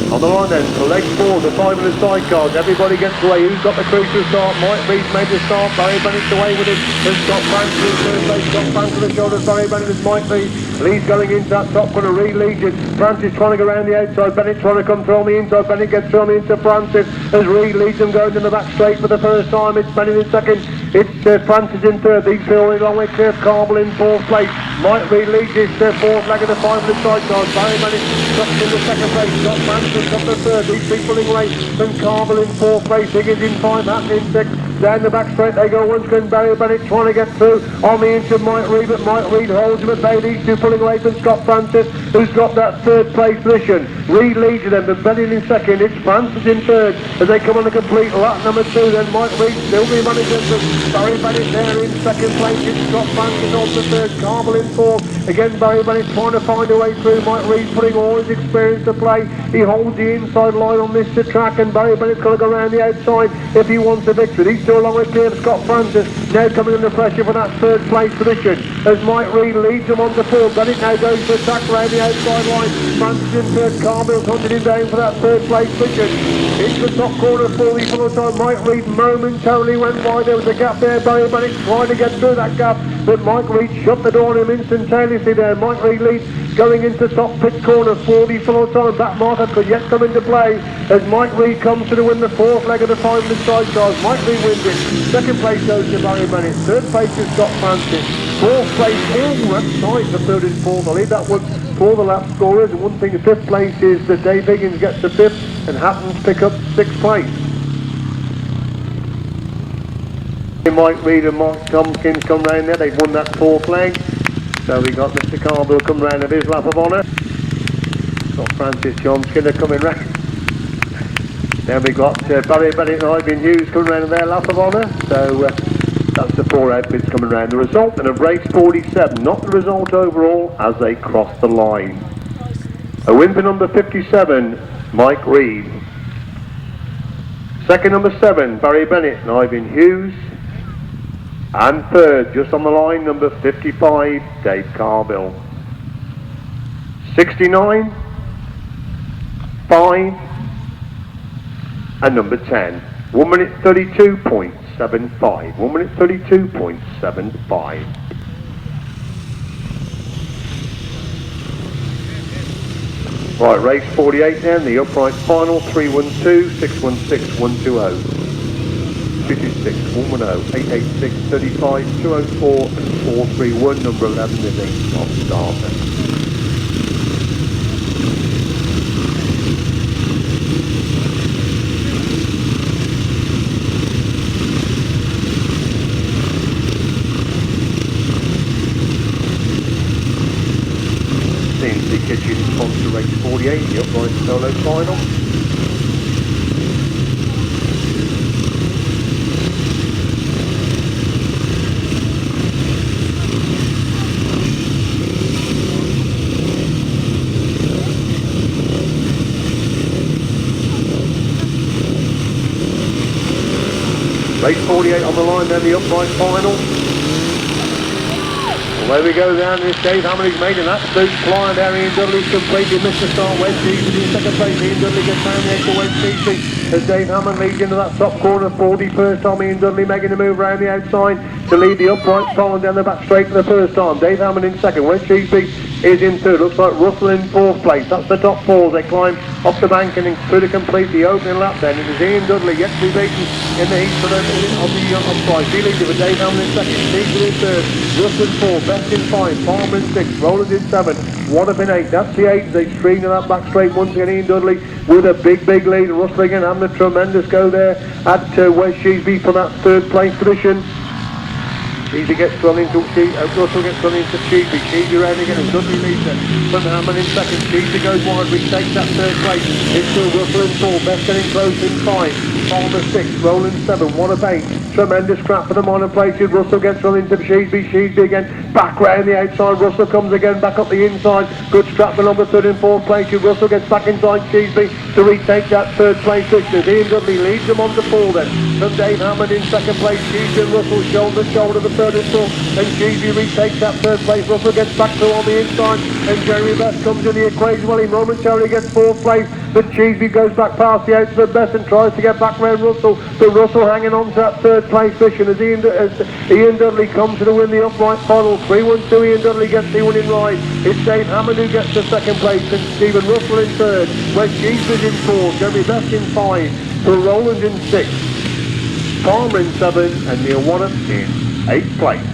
On the line then, for leg 4, the 500 sidecars, everybody gets away. Who's got the crucial start? Mike Reed's made the start, Barry Bennett's away with it. There's Scott Francis, third place, Scott Francis on the shoulders, Barry Bennett as Mike Reed. Lee's going into that top corner, Reed leads it. Francis trying to go around the outside, Bennett trying to come through on the inside, Bennett gets through on the inside, Francis as Reed leads them going in the back straight for the first time. It's Bennett in second, it's Francis in third, these two are long way clear, Carmel in fourth place. Mike Reed leads his fourth leg of the 500 sidecars, Barry Bennett drops in the second place, Scott Francis up the third, these three pulling away from Carmel in fourth place, Higgins in 5, Hatton in 6, down the back straight they go once again, Barry Bennett trying to get through on the inch of Mike Reed, but Mike Reed holds him at bay, these two pulling away from Scott Francis, who's got that third place position. Reed leads them, but Bennett in second, it's Francis in third, as they come on a complete lap number 2, then Mike Reed still be managed to Barry Bennett there in second place, it's Scott Francis on the third, Carmel in fourth, again Barry Bennett trying to find a way through, Mike Reed putting all his experience to play, he holds the inside line on this track, and Barry Bennett's got to go around the outside if he wants a victory. He's still a long way clear of Scott Francis, now coming under pressure for that third place position, as Mike Reed leads him on the fourth. Bennett now goes to attack around the outside line, Francis in third, Carmel's hunting him down for that third place position. Into the top corner for the full time, Mike Reed momentarily went by, there was a gap there, Barry Bennett trying to get through that gap, but Mike Reed shut the door on him instantaneously there. Mike Reed leads going into top pit corner for the full time, that marker could yet come into play as Mike Reed comes to win the fourth leg of the 500 sidecars. Mike Reed wins it, second place goes to Barry Bennett, third place is Scott Francis, fourth place, that's tight for third and fourth. I'll leave that one for the lap scorers, and one thing, the fifth place is that Dave Higgins gets the fifth and Hatton's pick up sixth place. Mike Reed and Mark Tompkins come round there, they've won that fourth leg, so we got Mr. Carville come round of his lap of honour. Got Francis John Skinner coming round. Then we got Barry Bennett and Ivan Hughes coming round of their lap of honour, so that's the four outfits coming round. The result in of race 47, not the result overall as they cross the line. A win for number 57, Mike Reed. Second, number 7, Barry Bennett and Ivan Hughes. And third, just on the line, number 55, Dave Carville. 69, 5, and number 10. 1 minute 32.75. 1 minute 32.75. Right, race 48 then, the upright final, 312, 616, 120. 226, 110, 886, 35, 204 and 431, number 11 is 8 on start then. CNC Kitchen sponsor race 48, the upright solo final. Race 48 on the line, then the upright final. Well, there we go down this Dave Hammond. He's made an absolute fly there. Ian Dudley's completely missed the start. Wed Sheasby in second place. Ian Dudley gets down the edge for Wed Sheasby as Dave Hammond leads into that top corner. 41st time. Ian Dudley making a move around the outside to lead the upright, following down the back straight for the first time. Dave Hammond in second. Wed Sheasby is in third. Looks like Russell in fourth place. That's the top four. They climb off the bank and through to complete the opening lap then. It is Ian Dudley yet to be beaten in the heat for the upright. He leads it with Dave Hammond in second. Sheasby in third. Russell in fourth. Best in five. Palmer in six. Rollins in seven. Waddop in eight. That's the eight. They stream to that back straight once again. Ian Dudley with a big lead. Russell again having a tremendous go there at West Sheasby for that third place position. Sheasby gets run into Russell gets run into Sheasby. Sheasby round again and Dudley leads it. From Hammond in second. Sheasby goes wide, retakes that third place. It's still Russell in four. Best getting close in five. Palmer six. Roland seven. Waddop eight. Tremendous scrap for the minor places. Russell gets run into Sheasby. Sheasby again back round the outside. Russell comes again back up the inside. Good scrap for number third and fourth place. Russell gets back inside Sheasby to retake that third place position. Ian Dudley leads them on to four then. From Dave Hammond in second place. Sheasby and Russell shoulder to shoulder the third and fourth. And Sheasby retakes that third place. Russell gets back through on the inside. And Jeremy Best comes in the equation. Well, he momentarily gets fourth place. But Sheasby goes back past the outside of Best and tries to get back round Russell. But Russell hanging on to that third place position as Ian Dudley comes to win the upright final. 3-1-2. Ian Dudley gets the winning ride. It's Dave Hammond who gets the second place and Stephen Russell in third. Wes Sheasby's in fourth. Jeremy Best in five. Phil Rowland in six. Palmer in seven. And Neil Waddop in eighth place.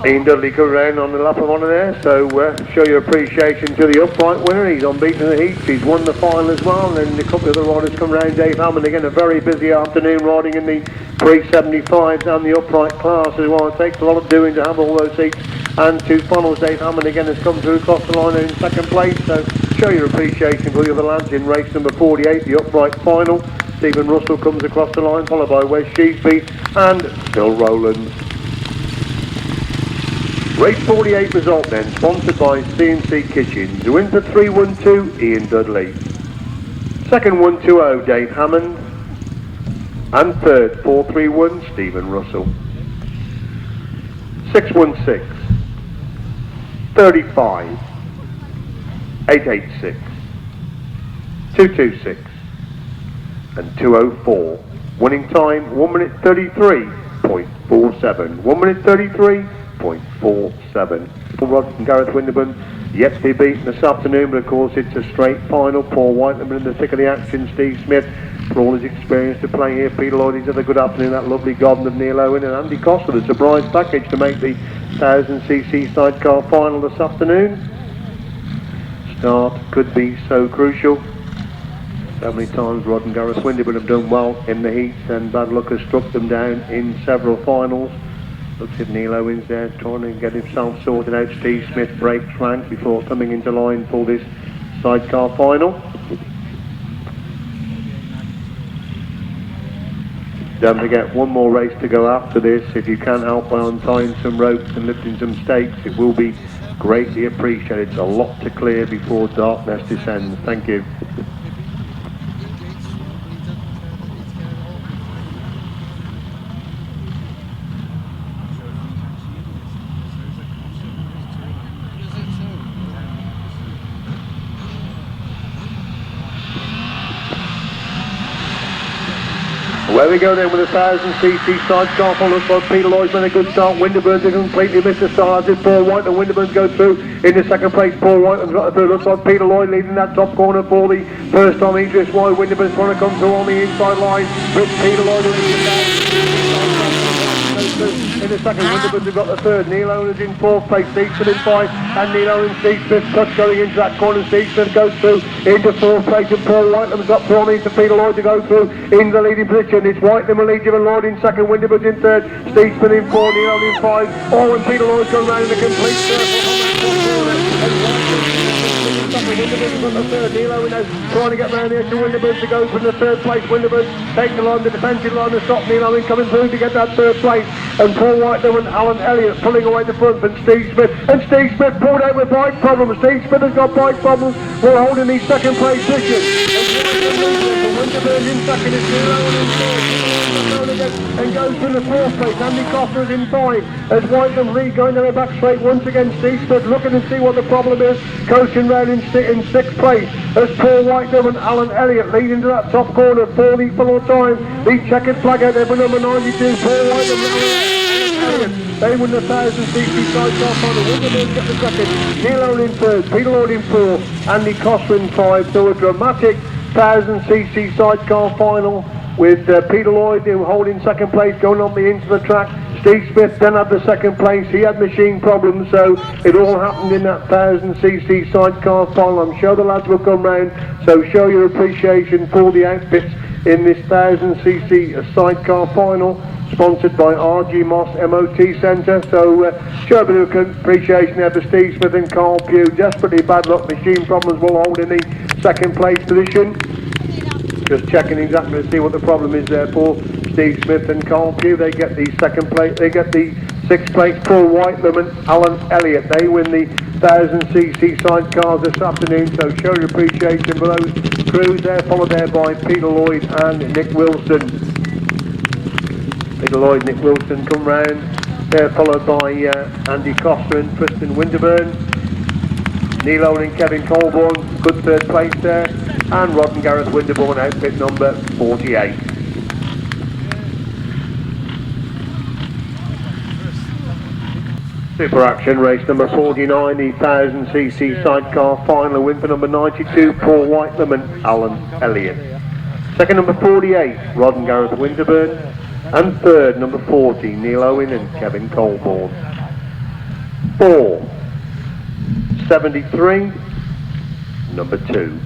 Ian Dudley come round on the lap of honour there, so show your appreciation to the upright winner. He's unbeaten in the heats, he's won the final as well, and then a couple of other riders come round. Dave Hammond again, a very busy afternoon riding in the pre-75s and the upright class as well. It takes a lot of doing to have all those seats and two funnels. Dave Hammond again has come through across the line in second place, so show your appreciation for the other lads in race number 48, the upright final. Stephen Russell comes across the line, followed by Wes Sheasby and Phil Rowland. Race 48 result then, sponsored by CNC Kitchens. The win for 3-1-2, Ian Dudley. Second 1-2-0, Dave Hammond. And third 4-3-1, Stephen Russell. 6-1-6. 35. 8-8-6. 2-2-6. And 2-0-4. Winning time 1 minute 33.47. 1 minute 33.47. Rod and Gareth Winterburn yet to be beaten this afternoon, but of course it's a straight final. Paul Whiteman in the thick of the action. Steve Smith, for all his experience to play here. Peter Lloyd, he's had a good afternoon. That lovely Gayden of Neil Owen and Andy Cossar, the surprise package to make the 1000cc sidecar final this afternoon. Start could be so crucial. So many times Rod and Gareth Winterburn have done well in the heats, and bad luck has struck them down in several finals. Looks at Neil Owens there trying to get himself sorted out. Steve Smith breaks rank before coming into line for this sidecar final. Don't forget, one more race to go after this. If you can help by untying some ropes and lifting some stakes, it will be greatly appreciated. It's a lot to clear before darkness descends. Thank you. Where we go then with 1,000cc sidecar for looks like Peter Lloyd's made a good start. Winterburn did completely miss the start. As Paul White and Winterburn go through in the second place. Paul White and got through. Looks like Peter Lloyd leading that top corner for the first time. He's just wide. Winterburn's trying to come through on the inside line. With Peter Lloyd in the second. Winterburn's have got the third. Neil Owen's in fourth place. Steve Smith in five. And Neil Owen, Steve Smith touch going into that corner. Steve Smith goes through into fourth place. And Paul Whiteham's got through on into Peter Lloyd to go through in the leading position. It's Whitelam and Legion and Lloyd in second. Winterburn's in third. Steve Smith in four. Neil Owen in five. Oh, and Peter Lloyd's going round in a complete circle from that top corner. And Winterburn's got the third. Neil Owen now trying to get round the edge to Winterburn to go from the third place. Winterburn takes the line, the defensive line to stop. Neil Owen coming through to get that third place. And Paul Whitelam and Alan Elliott pulling away the front from Steve Smith. And Steve Smith pulled out with bike problems. Steve Smith has got bike problems. We're holding the second place position. And Winterburn's in second. It's Neil Owen in third. And goes to the fourth place. Andy Cossar is in five. As Whitelam lead going down the back straight once again. Steve Smith looking to see what the problem is. Coaching round in sixth place. As Paul Whitelam and Alan Elliott lead into that top corner for the full time. The checkered flag out there for number 92. Paul Whitelam and Alan Elliott. They win the 1,000cc sidecar final. Winterburn get the second. Neil Owen in third. Peter Lloyd in fourth. Andy Cossar in five. So a dramatic 1,000cc sidecar final with Peter Lloyd holding second place, going on the into the track. Steve Smith then had the second place. He had machine problems, so it all happened in that 1,000cc sidecar final. I'm sure the lads will come round, so show your appreciation for the outfits in this 1,000cc sidecar final, sponsored by RG Moss MOT Centre. So show a bit of appreciation there to Steve Smith and Carl Pugh. Desperately bad luck, machine problems will hold in the second place position. Just checking exactly to see what the problem is there for Steve Smith and Carl Pugh. They get the second place, they get the sixth place. Paul Whitelam and Alan Elliott, they win the 1,000cc sidecars this afternoon, so show your appreciation for those crews there, followed there by Peter Lloyd and Nick Wilson. Peter Lloyd, Nick Wilson come round, they're followed by Andy Cossar and Tristan Winterburn. Neil Owen and Kevin Colborne, good third place there. And Rod and Gareth Winterborn, outfit number 48. Super action, race number 49, the 1,000cc sidecar final, win for number 92, Paul Whitelam and Alan Elliott. Second, number 48, Rod and Gareth Winterburn. And third, number 40, Neil Owen and Kevin Colborne. 4, 73, number 2.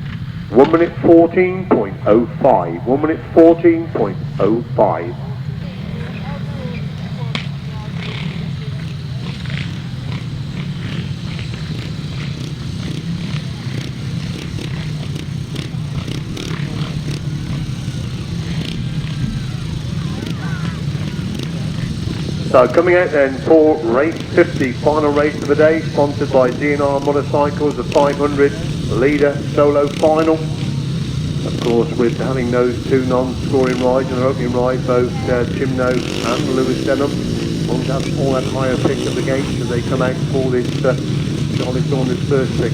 1 minute 14.05. 1 minute 14.05. So coming out then for race 50, final race of the day, sponsored by DNR Motorcycles, the 500 leader solo final. Of course, with having those two non-scoring rides and their opening ride, both Tim Nobes and Lewis Denham won't have all that higher pick of the gates as they come out for this Charlie Saunders first pick,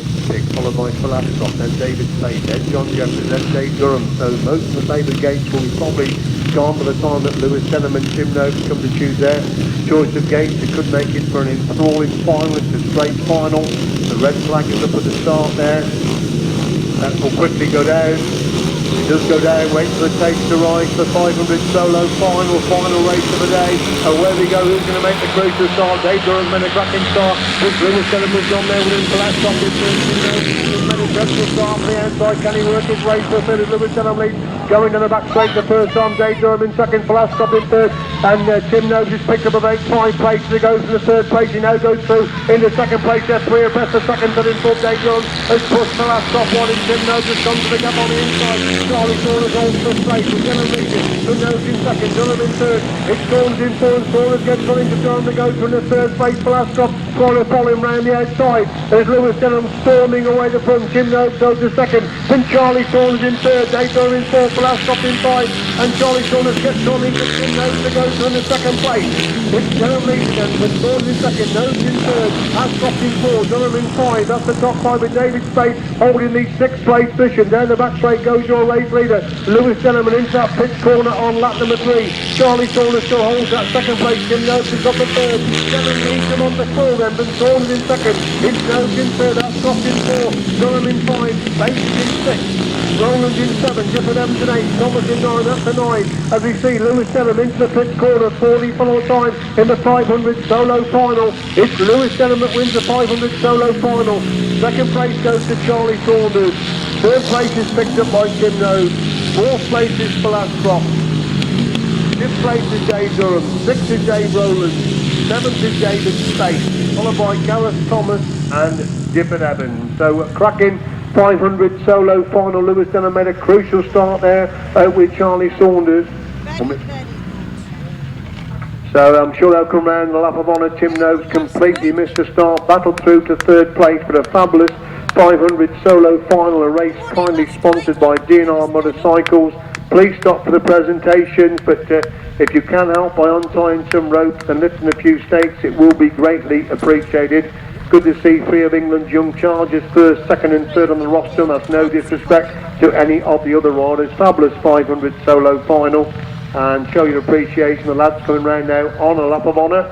followed by Phil Ashcroft, then David Speight, then John Jefferies, then Dave Durham. So most of the favoured gates will be probably gone by the time that Lewis Denham and Tim Nobes come to choose their choice of gates. It could make it for an enthralling final. It's a straight final. The red flag is up at the start there. That will quickly go down. It does go down, wait for the tapes to rise, the 500 solo final race of the day. And where we go, who's going to make the crucial start? Dave Durham made a cracking start. With Lewis Denham was on there with him for that stop. He's made a dreadful start from the outside. Can he work his race for third as Lewis Denham leads? Going down the back straight the first time. Dave Durham in second, for last stop in third. And Tim Nobes has picked up about 5 places. He goes to the third place. He now goes through into second place. There, 3 abreast the second, but in fourth. Dave Durham has pushed the last stop one. And Tim Nobes has come to the gap on the inside. Charlie Saunders holds first place. We're going to reach it. Nobes in second, Durham in third. It's Saunders in fourth. Saunders gets on into Durham to go from the third place. For last stop, trying to follow him round the outside. There's Lewis Denham storming away the front. Tim Nobes goes to second. Then Charlie Saunders in third. Dave Durham in fourth. for Ashcroft in 5, and Charlie Saunders gets on into Tim Nobes to go to in the second place. It's Durham leading them with Saunders in second, Nobes in third, Ashcroft in 4, Durham in 5. That's the top 5 with David Speight holding the 6th place position. Down the back straight goes your race leader, Lewis Denham, and into that pit corner on lap number 3. Charlie Saunders still holds that second place. Tim Nobes is up the third. Denham leads him on the 4 end, and Saunders in second. It's Nobes in third, Ashcroft in 4, Durham in 5, Speight in 6, Roland in 7, Jefferies in 8, Thomas in 9, that's the 9. As we see Lewis Denham into the pit corner for the final time in the 500 solo final. It's Lewis Denham that wins the 500 solo final. Second place goes to Charlie Saunders. Third place is picked up by Tim Nobes. Fourth place is for Ashcroft. Fifth place is Dave Durham. Sixth is Dave Rowland. Seventh is David Speight, followed by Gareth Thomas and Gifford Evans. So cracking 500 solo final. Lewis Denham made a crucial start there with Charlie Saunders. So I'm sure they'll come round the lap of honour. Tim Nobes completely missed the start, battled through to third place, but a fabulous 500 solo final, a race kindly sponsored by DNR Motorcycles. Please stop for the presentations, but if you can help by untying some ropes and lifting a few stakes, it will be greatly appreciated. Good to see 3 of England's young chargers, first, second and third on the roster. That's no disrespect to any of the other riders. Fabulous 500 solo final, and show your appreciation. The lads coming round now on a lap of honour.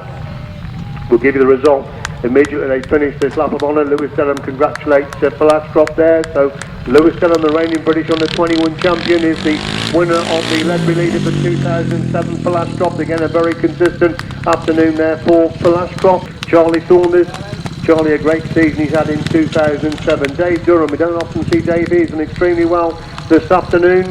We'll give you the result immediately they finish this lap of honour. Lewis Denham congratulates Phil Ashcroft there. So Lewis Denham, the reigning British under 21 champion, is the winner of the Ledbury Leader for 2007. Phil Ashcroft, again a very consistent afternoon there for Phil Ashcroft. Charlie Saunders, Charlie, a great season he's had in 2007. Dave Durham, we don't often see Dave, he's done extremely well this afternoon.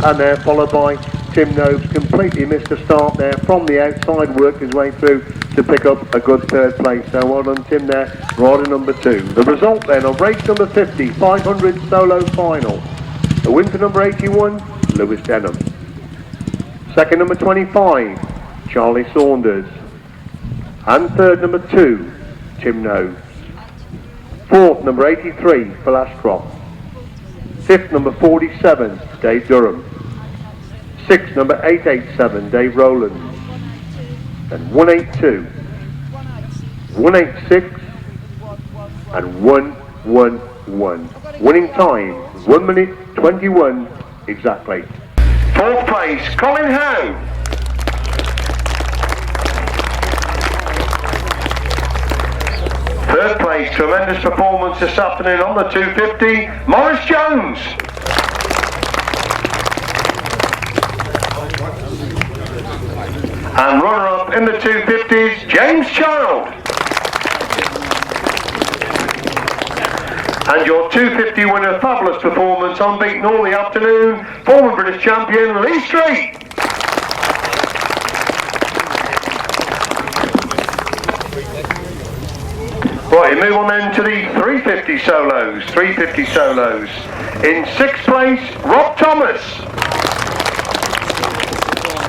And they're followed by Tim Nobes, completely missed a start there from the outside, worked his way through to pick up a good third place. So well done Tim there, rider number 2. The result then of race number 50, 500 solo final. The win for number 81, Lewis Denham. Second number 25, Charlie Saunders. And third number 2, Tim Nobes. Fourth number 83, Phil Ashcroft. Fifth number 47, Dave Durham. Sixth number 887, Dave Rowland. And 182, 186 and 111. Winning time 1 minute 21 exactly. Fourth place, Colin Howe. Third place, tremendous performance this afternoon on the 250, Morris Jones. And runner-up in the 250s, James Child. And your 250 winner, fabulous performance, unbeaten all the afternoon, former British champion, Lee Street. Right, you move on then to the 350 solos. 350 solos. In 6th place, Rob Thomas.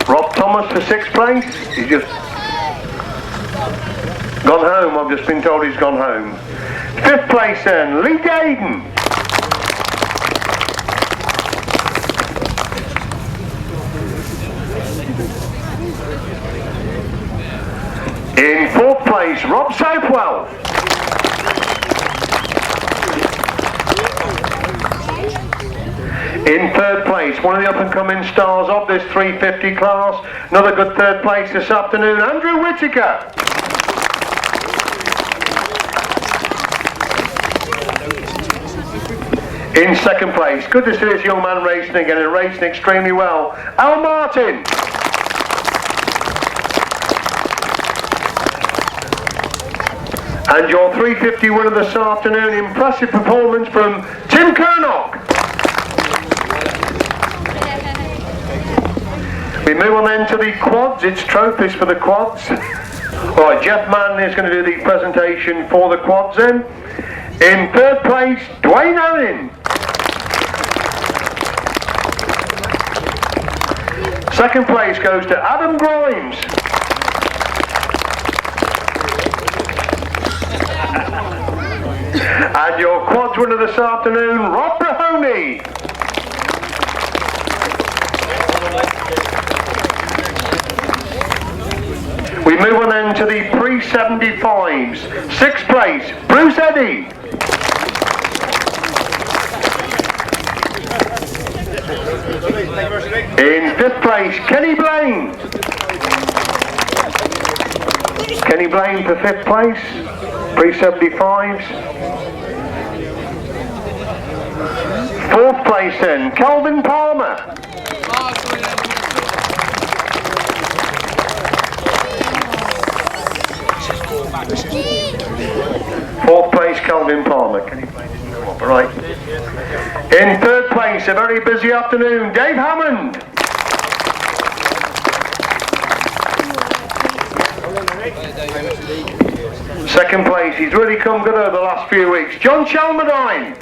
Rob Thomas for 6th place. He's just gone home. I've just been told he's gone home. 5th place then, Lee Gayden. In 4th place, Rob Southwell. In 3rd place, one of the up-and-coming stars of this 350 class, another good 3rd place this afternoon, Andrew Whittaker. In 2nd place, good to see this young man racing again and racing extremely well, Al Martin. And your 350 winner this afternoon, impressive performance from Tim Curnock. We move on then to the quads. It's trophies for the quads. Right, Jeff Mann is going to do the presentation for the quads then. In 3rd place, Dwayne Owen. 2nd place goes to Adam Grimes. And your quads winner this afternoon, Rob Brahoney. We move on then to the pre-75s. 6th place, Bruce Eddy. In 5th place, Kenny Blaine. Kenny Blaine for 5th place, pre-75s. 4th place then, Calvin Palmer. 4th place, Calvin Palmer. Kenny Blaine didn't come up, right. In 3rd place, a very busy afternoon, Dave Hammond. 2nd place, he's really come good over the last few weeks, John Shelmerdine.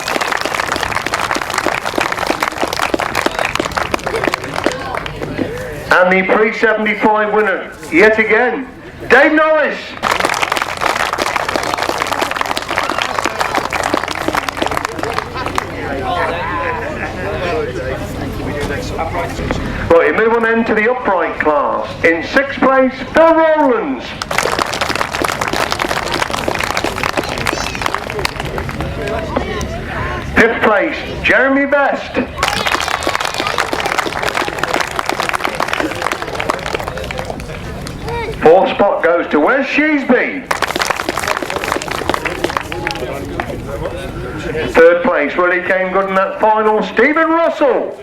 And the pre-75 winner, yet again, Dave Norris. Right, move on then to the upright class. In 6th place, Phil Rowlands. 5th place, Jeremy Best. 4th spot goes to Wes Sheasby. 3rd place really came good in that final, Stephen Russell.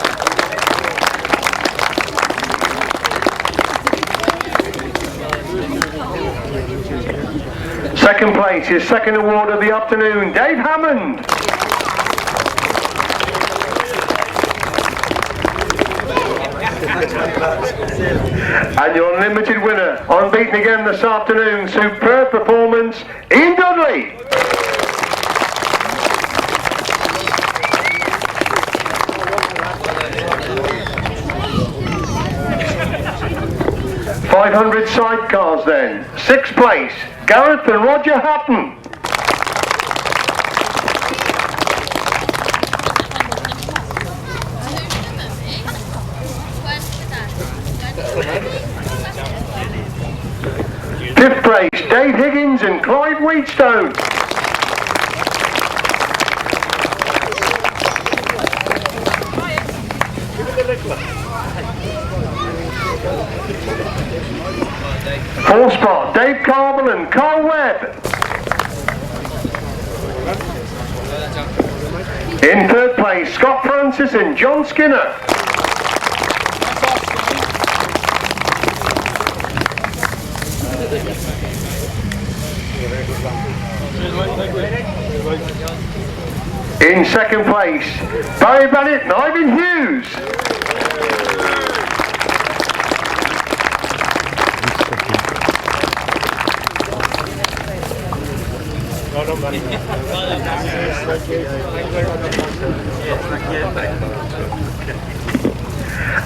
2nd place, his 2nd award of the afternoon, Dave Hammond. And your limited winner, unbeaten again this afternoon, superb performance, Ian Dudley. .500 sidecars then. 6th place, Gareth and Roger Hatton. 5th place, Dave Higgins and Clive Wheatstone. 4th spot, Dave Carmel and Carl Webb. In 3rd place, Scott Francis and John Skinner. 2nd place, Barry Bennett and Ivan Hughes.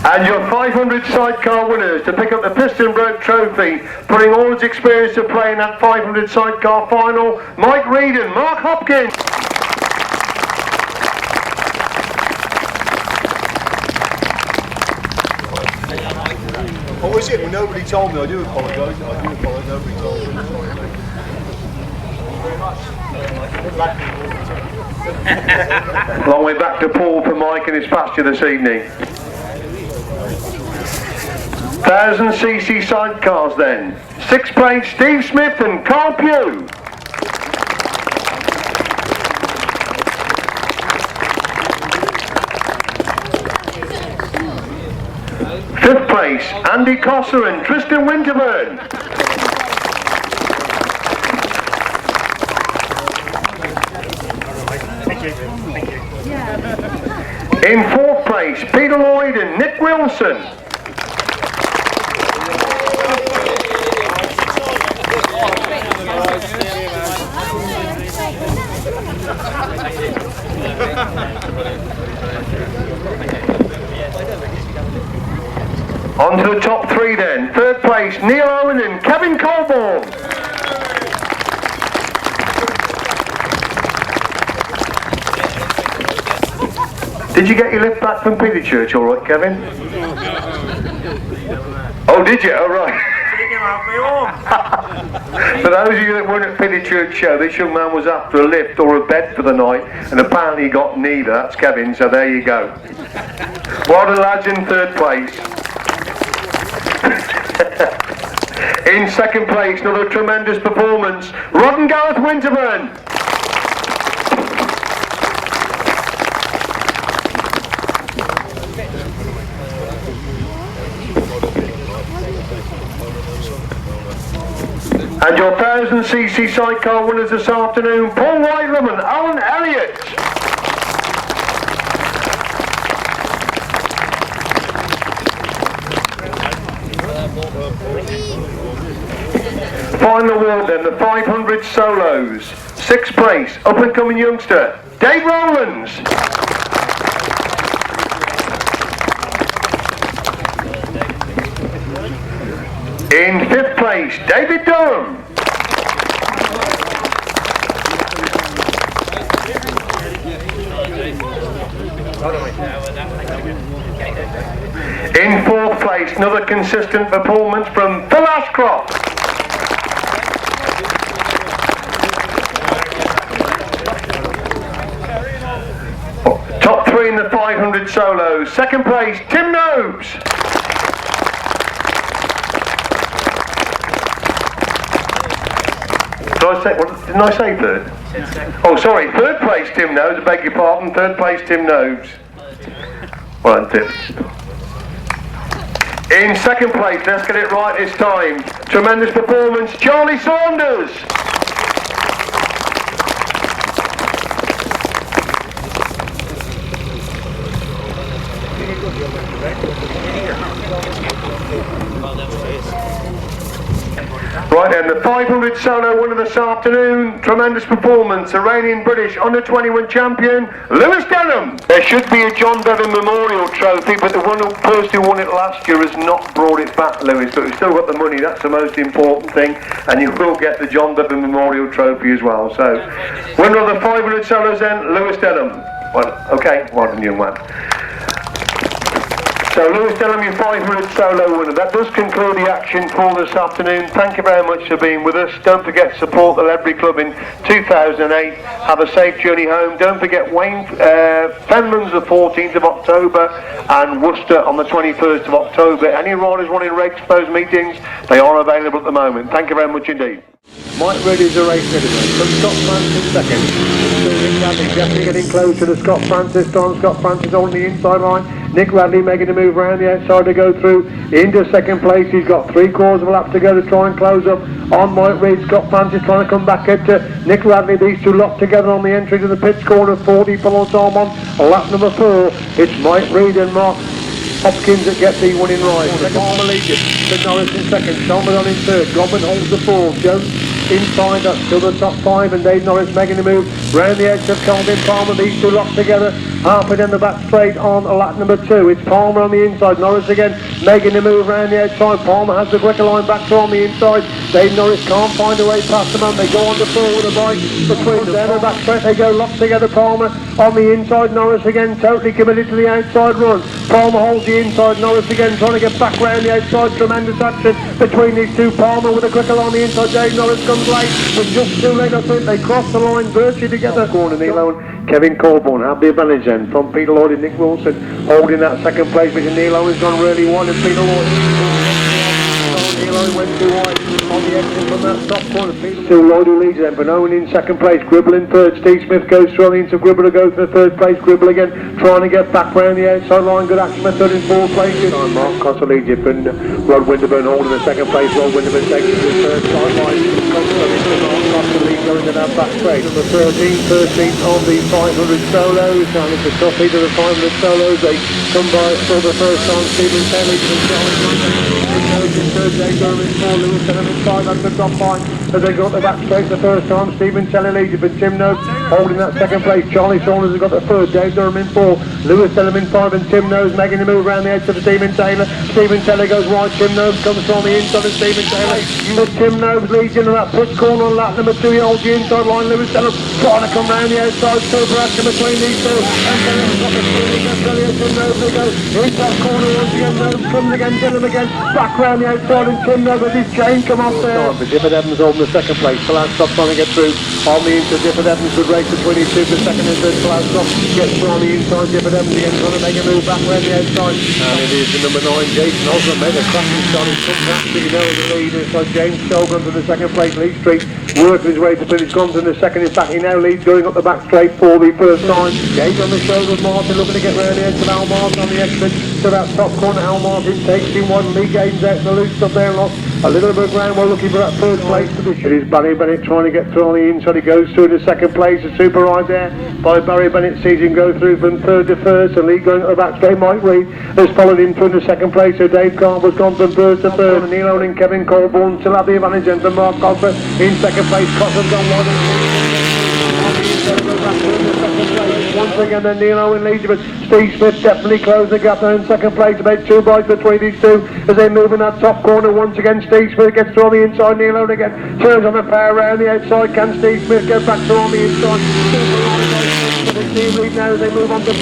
And your 500 sidecar winners to pick up the Piston Broke Trophy, putting all his experience to play in that 500 sidecar final, Mike Reed and Mark Hopkins. Oh, is it? Well, nobody told me. I do apologise. Nobody told me. Long way back to Paul for Mike and his pasture this evening. 1000cc sidecars then. 6th place, Steve Smith and Carl Pugh. 5th place, Andy Cossar and Tristan Winterburn. In 4th place, Peter Lloyd and Nick Wilson. On to the top 3 then. 3rd place, Neil Owen and Kevin Colborne. Did you get your lift back from Peter Church all right, Kevin? Oh, did you? Oh, right. For those of you that weren't at Piddichurch show, this young man was after a lift or a bed for the night, and apparently he got neither. That's Kevin, so there you go. Well done, lads, in third place. In second place, another tremendous performance, Rod and Gareth Winterburn. And your 1000cc sidecar winners this afternoon, Paul Whitelam and Owen Elliott. Final award then, the 500 solos. Sixth place, up and coming youngster, Dave Rowlands. In fifth place, David Durham. In fourth place, another consistent performance from Phil Ashcroft. Top three in the 500 solos. Second place, Tim Nobes. Didn't I say third? Oh, sorry, third place Tim Nobes, I beg your pardon, third place Tim Nobes. Well done, Tim. In second place, let's get it right this time, tremendous performance, Charlie Saunders. Right then, the 500 solo winner this afternoon, tremendous performance, the reigning British under-21 champion, Lewis Denham. There should be a John Bevan Memorial Trophy, but the person who won it last year has not brought it back, Lewis, but we've still got the money, that's the most important thing, and you will get the John Bevan Memorial Trophy as well. So, winner of the 500 solos then, Lewis Denham. Well, okay, well done, young man. So Lewis Denham, your 500 solo winner. That does conclude the action for this afternoon. Thank you very much for being with us. Don't forget to support the Ledbury Club in 2008. Have a safe journey home. Don't forget Fenman's the 14th of October and Worcester on the 21st of October. Any riders wanting race those meetings, they are available at the moment. Thank you very much indeed. Mike Reid is a race citizen. From Scott Francis second. Jefferies getting close to the Scott Francis time. Scott Francis on the inside line. Nick Radley making a move around the outside to go through into second place. He's got 3/4 of a lap to go to try and close up on Mike Reid. Scott Francis trying to come back at Nick Radley. These two locked together on the entry to the pits corner. 40 full time on lap number 4. It's Mike Reid and Mark Hopkins that get the winning ride. Second Legion to Norris in second. Shelmerdine in third. Godwin holds the 4. Jones inside up to the top 5, and Dave Norris making the move round the edge of Colborne Palmer. These two locked together. Half it in the back straight on lap number 2. It's Palmer on the inside. Norris again making the move round the outside. Palmer has the quicker line back to on the inside. Dave Norris can't find a way past them, and they go on the 4 with a bike between them and back straight. They go locked together. Palmer on the inside. Norris again totally committed to the outside run. Palmer holds the inside. Norris again trying to get back round the outside. Tremendous action between these two. Palmer with a quicker line on the inside. Dave Norris comes late, but just too late. I think they cross the line virtually together. Corner Nilo and Kevin Colborne have the advantage then from Peter Lloyd and Nick Wilson holding that second place, because Nilo has gone really wide and Peter Lloyd. Nilo went too wide on the exit from that top corner. Still Lloyd who leads them, but Owen in second place. Gribble in third. Steve Smith goes through into Gribble to go for the third place. Gribble again trying to get back round the outside line. Good action for third and fourth place. Mark Cossar leads it, and Rod Winterburn holding the second place. Rod Winterburn takes it to the third side line. Cossar leads going to that back straight. Number 13 on the 500 solos, and it's a tough heat of the 500 solos. They come by for the first time. Stephen Taylor and third. They go in 4. Lewis Denham in 5 at the top line as they got the back straight the first time. Stephen Taylor leads it, but Tim Nobes holding that second place. Charlie Saunders has got the third. Dave Durham in 4. Lewis Denham in 5, and Tim Nobes making the move around the edge to the Stephen Taylor. Stephen Taylor goes wide. Tim Nobes comes from the inside of Stephen Taylor. But Tim Nobes leads into that push corner on lap number 2. holds the inside line. Lewis Denham trying to come round the outside. Super action between these two. And Denham's got the steering. That's brilliant. Tim Nobes they go. Into that corner once again. Nobes comes again. Denham again. Back round the outside. And Tim Nobes with his chain come off there. For Gifford Evans holding the second place. Colborne trying to get through. On the inside, Gifford Evans would race between these two for second and third. Colborne gets through on the inside. Gifford Evans again trying to make a move back round the outside. And it is the number 9, Jason Osborne, made a cracking start. He's come absolutely well with the lead. It's like James Shelmerdine to the second place, Lee Street, working his way to finish. Gone to the second. In fact, he now leads going up the back straight for the first time. Gayden on the shoulder of Martin, looking to get round the edge of Al Martin on the exit to that top corner. Al Martin takes him one. Lee Gayden's out in the loose up there, lost a little bit of ground while looking for that third place position. It is Barry Bennett trying to get through on the inside. He goes through to second place. A super ride there by Barry Bennett. Sees him go through from third to first. And Lee going to the back straight. Mike Reid has followed him through to second place. So Dave Carver's gone from first to third. And Neil Owen and Kevin Colborne still have the advantage. And for Mark Cossar in second place. Cossar's gone wide. Once again, then Neil Owen leads, but Steve Smith definitely closed the gap there in second place. About 2 bites between these two as they move in that top corner. Once again, Steve Smith gets through on the inside. Neil Owen again turns on the power around the outside. Can Steve Smith get back through on the inside? The team lead now as they move on to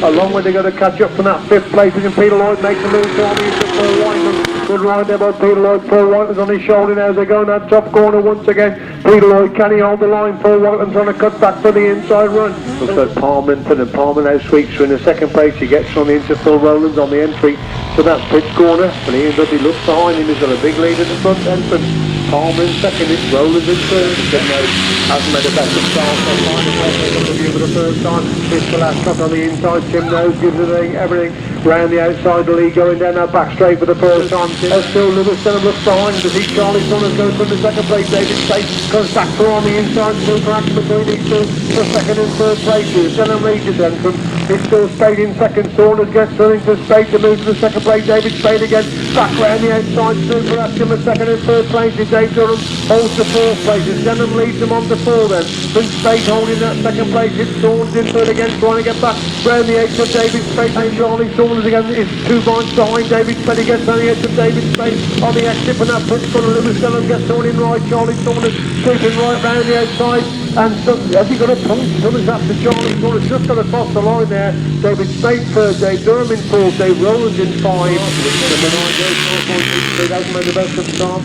4. A long way they got to catch up from that 5th place. And Peter Lloyd makes a move to on the inside. Paul Whiteman. Good ride there by Peter Lloyd. Paul Whiteman's on his shoulder now as they go in that top corner once again. Peter Lloyd, can he hold the line? Paul Whiteman's trying to cut back for the inside run. Looks like Parminton, and Parmin now sweeps through in the second place. He gets on the into Phil Rowlands on the entry to that pitch corner. And Ian Dudley looks behind him. He's got a big lead at the front entrance. Palmer in second, it's Rowlands in third. Tim Nobes hasn't made a better start. So finding the view for the first time. It's the last shot on the inside. Tim Nobes gives it everything round the outside. The lead going down that back straight for the first time. Still Lewis Denham looks behind him to see Charlie Saunders goes from the second place. David Speight comes back through on the inside. Super action between these two for second and third places. Denham leads it then from it's still Speight in second. Saunders gets running to Speight to move to the second place. David Speight again back round the outside. Super action for second and third places. Dave Durham holds the 4th place. Denham leads them on to 4 then. From Speight holding that second place. It's Saunders in third again trying to get back round the edge of David Speight. And Charlie Saunders again is 2 points behind David Speight. He gets on the edge of David Speight on the exit from that pitch corner. Lewis Denham gets someone in right. Charlie Saunders sweeping right round the outside. And has he got a punch? Something's after Charlie Saunders. Just got across the line there. David Speight third. Dave Durham in 4th. Dave Rowlands in 5. Number 9 goes He hasn't made the best of start.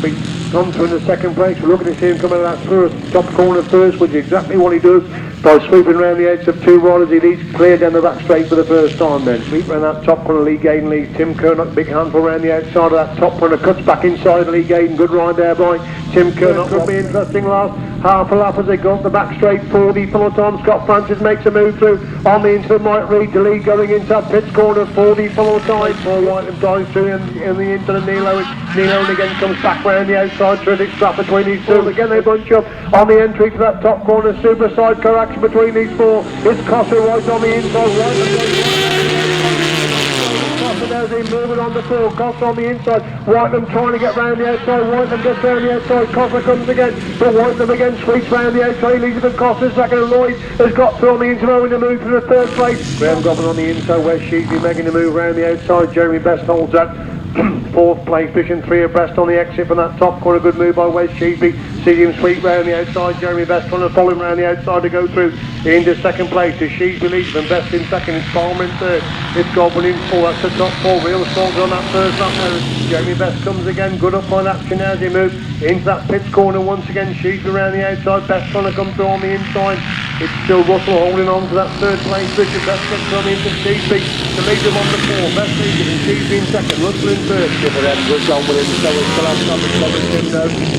Come through in the second place. We're looking to see him come out of that first top corner first, which is exactly what he does by sweeping around the edge of 2 riders. He leads clear down the back straight for the first time then. Sweep around that top corner. Lee Gayden leads Tim Curnock. Big handful around the outside of that top corner. Cuts back inside Lee Gayden. Good ride there by Tim Curnock. Could be interesting last half a lap as they go up the back straight for the full time. Scott Francis makes a move through on the into Mike Reid. The lead going into that pitch corner for the full time. Paul Whiteman dives through in the into the Neil Owen. Neil Owen again comes back round the outside. Terrific strap between these two. Again they bunch up on the entry to that top corner. Super sidecar action between these 4. It's Cossar right on the inside. As they move it on the 4, Cossar on the inside, Whiteman trying to get round the outside, Whiteman gets round the outside, Cossar comes again, but Whiteman again sweeps round the outside, Elizabeth Cossar second, and Lloyd has got through on the inside, Owen to move to the 3rd place. Graham Goblin on the inside, where Sheasby making the move round the outside, Jeremy Best holds that 4th place, position 3 abreast on the exit from that top corner. Good move by Wes Sheasby. See him sweep round the outside. Jeremy Best trying to follow him round the outside to go through into second place. As Sheasby leads them. Best in second. It's Palmer in third. It's Goblin in 4. That's the top 4. Real Saunters on that first lap there. Jeremy Best comes again. Good up on action as he moves into that pitch corner once again. Sheasby around the outside. Best trying to come through on the inside. It's still Russell holding on to that 3rd place. Richard Best gets on into Sheasby to lead them on the 4. Best leader and Sheasby in second. Russell in third. Good on with him, so it's the last stop. It's coming.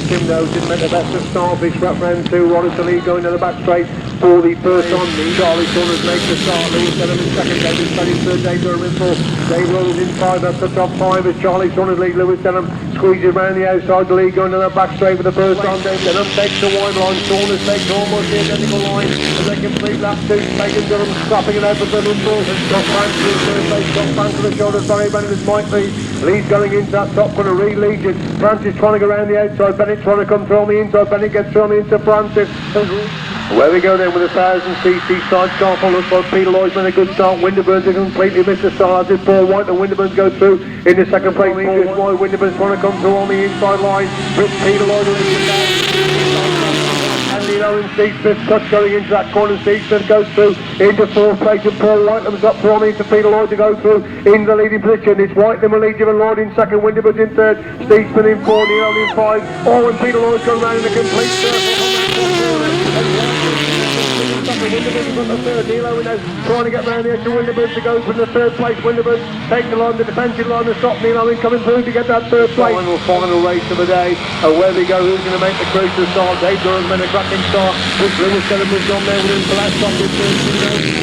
Tim Nobes didn't make the best of start. He's wrapped round 2. Roddick to lead going to the back straight for the first on. Charlie Saunders makes the start. Lewis Denham in second. David Speight in third. Dave Durham in 4th. Dave Rowlands in 5. That's the top 5 as Charlie Saunders lead. Lewis Denham squeezes around the outside. The lead going to the back straight for the first on. Dave Denham takes the wide line. Saunders takes almost the identical line as they complete lap 2. Megan Durham scrapping it out for the number. Scott Francis in third place. Scott Francis to the shoulder. Barry Bennett is Mike Reid. Lead going into that top corner. Reid leads it. Francis trying to go around the outside. Bennett trying to come through on the inside. Bennett gets through on the inside. Francis. Where we go then with a 1000cc sidecar. Looks like Peter Lloyd's made a good start. Winterburn's completely missed the start. As Paul White and Winterburn's go through in the second place. Winterburn's trying to come through on the inside line. Peter Lloyd and the Neil and Steve Smith touch going into that corner. Steve Smith goes through into fourth place and Paul Whiteham's up for me to Peter Lloyd to go through in the leading position. It's Whitelam will lead Jim Lloyd in second, Winterbush in third, Steve Smith in four, Neil in five. Oh, and Peter Lloyd going round in a complete circle. Winterbush from the third, Neil Owen now trying to get round the edge to Winterbush to go from the third place. Winterbush take the line, the defensive line, and stop Neil Owen coming through to get that third place. Final race of the day. Where we go, who's going to make the crucial start? Dave Durham's made a cracking start. Lewis Denham was on there with him for last stop in third.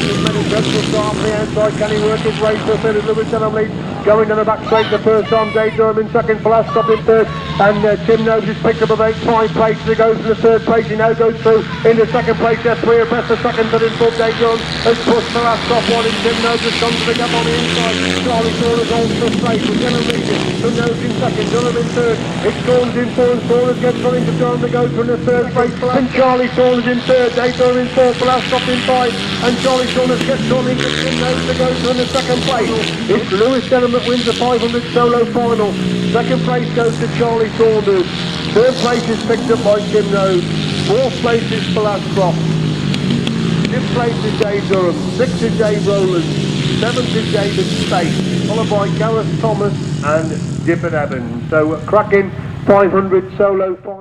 He's made a dreadful start from the outside. Can he work his race to third as Lewis Denham leads? Going down the back straight the first time. Dave Durham in second for last stop in third. And Tim Nobes has picked up about 5 places to go from the third place. He now goes through into second place. They're 3 abreast the second, but in fourth. Dave Durham has pushed the last stop one, and Tim Nobes has come to the gap on the inside. Charlie Saunders on the straight with Durham leading. Tim Nobes in second, Durham in third. It's Saunders in fourth, and Saunders gets running to Durham to go from the third place. And Charlie Saunders in third, Dave Durham in fourth for last stop in 5. And Charlie Saunders gets running to Tim Nobes to go from the second place. It's Lewis Denham that wins the 500 solo final. Second place goes to Charlie Saunders. Third place is picked up by Tim Nobes. Fourth place is for Ashcroft. Fifth place is Dave Durham. Sixth is Dave Rowland. Seventh is David Speight, followed by Gareth Thomas and Dippet Evans. So cracking 500 solo final.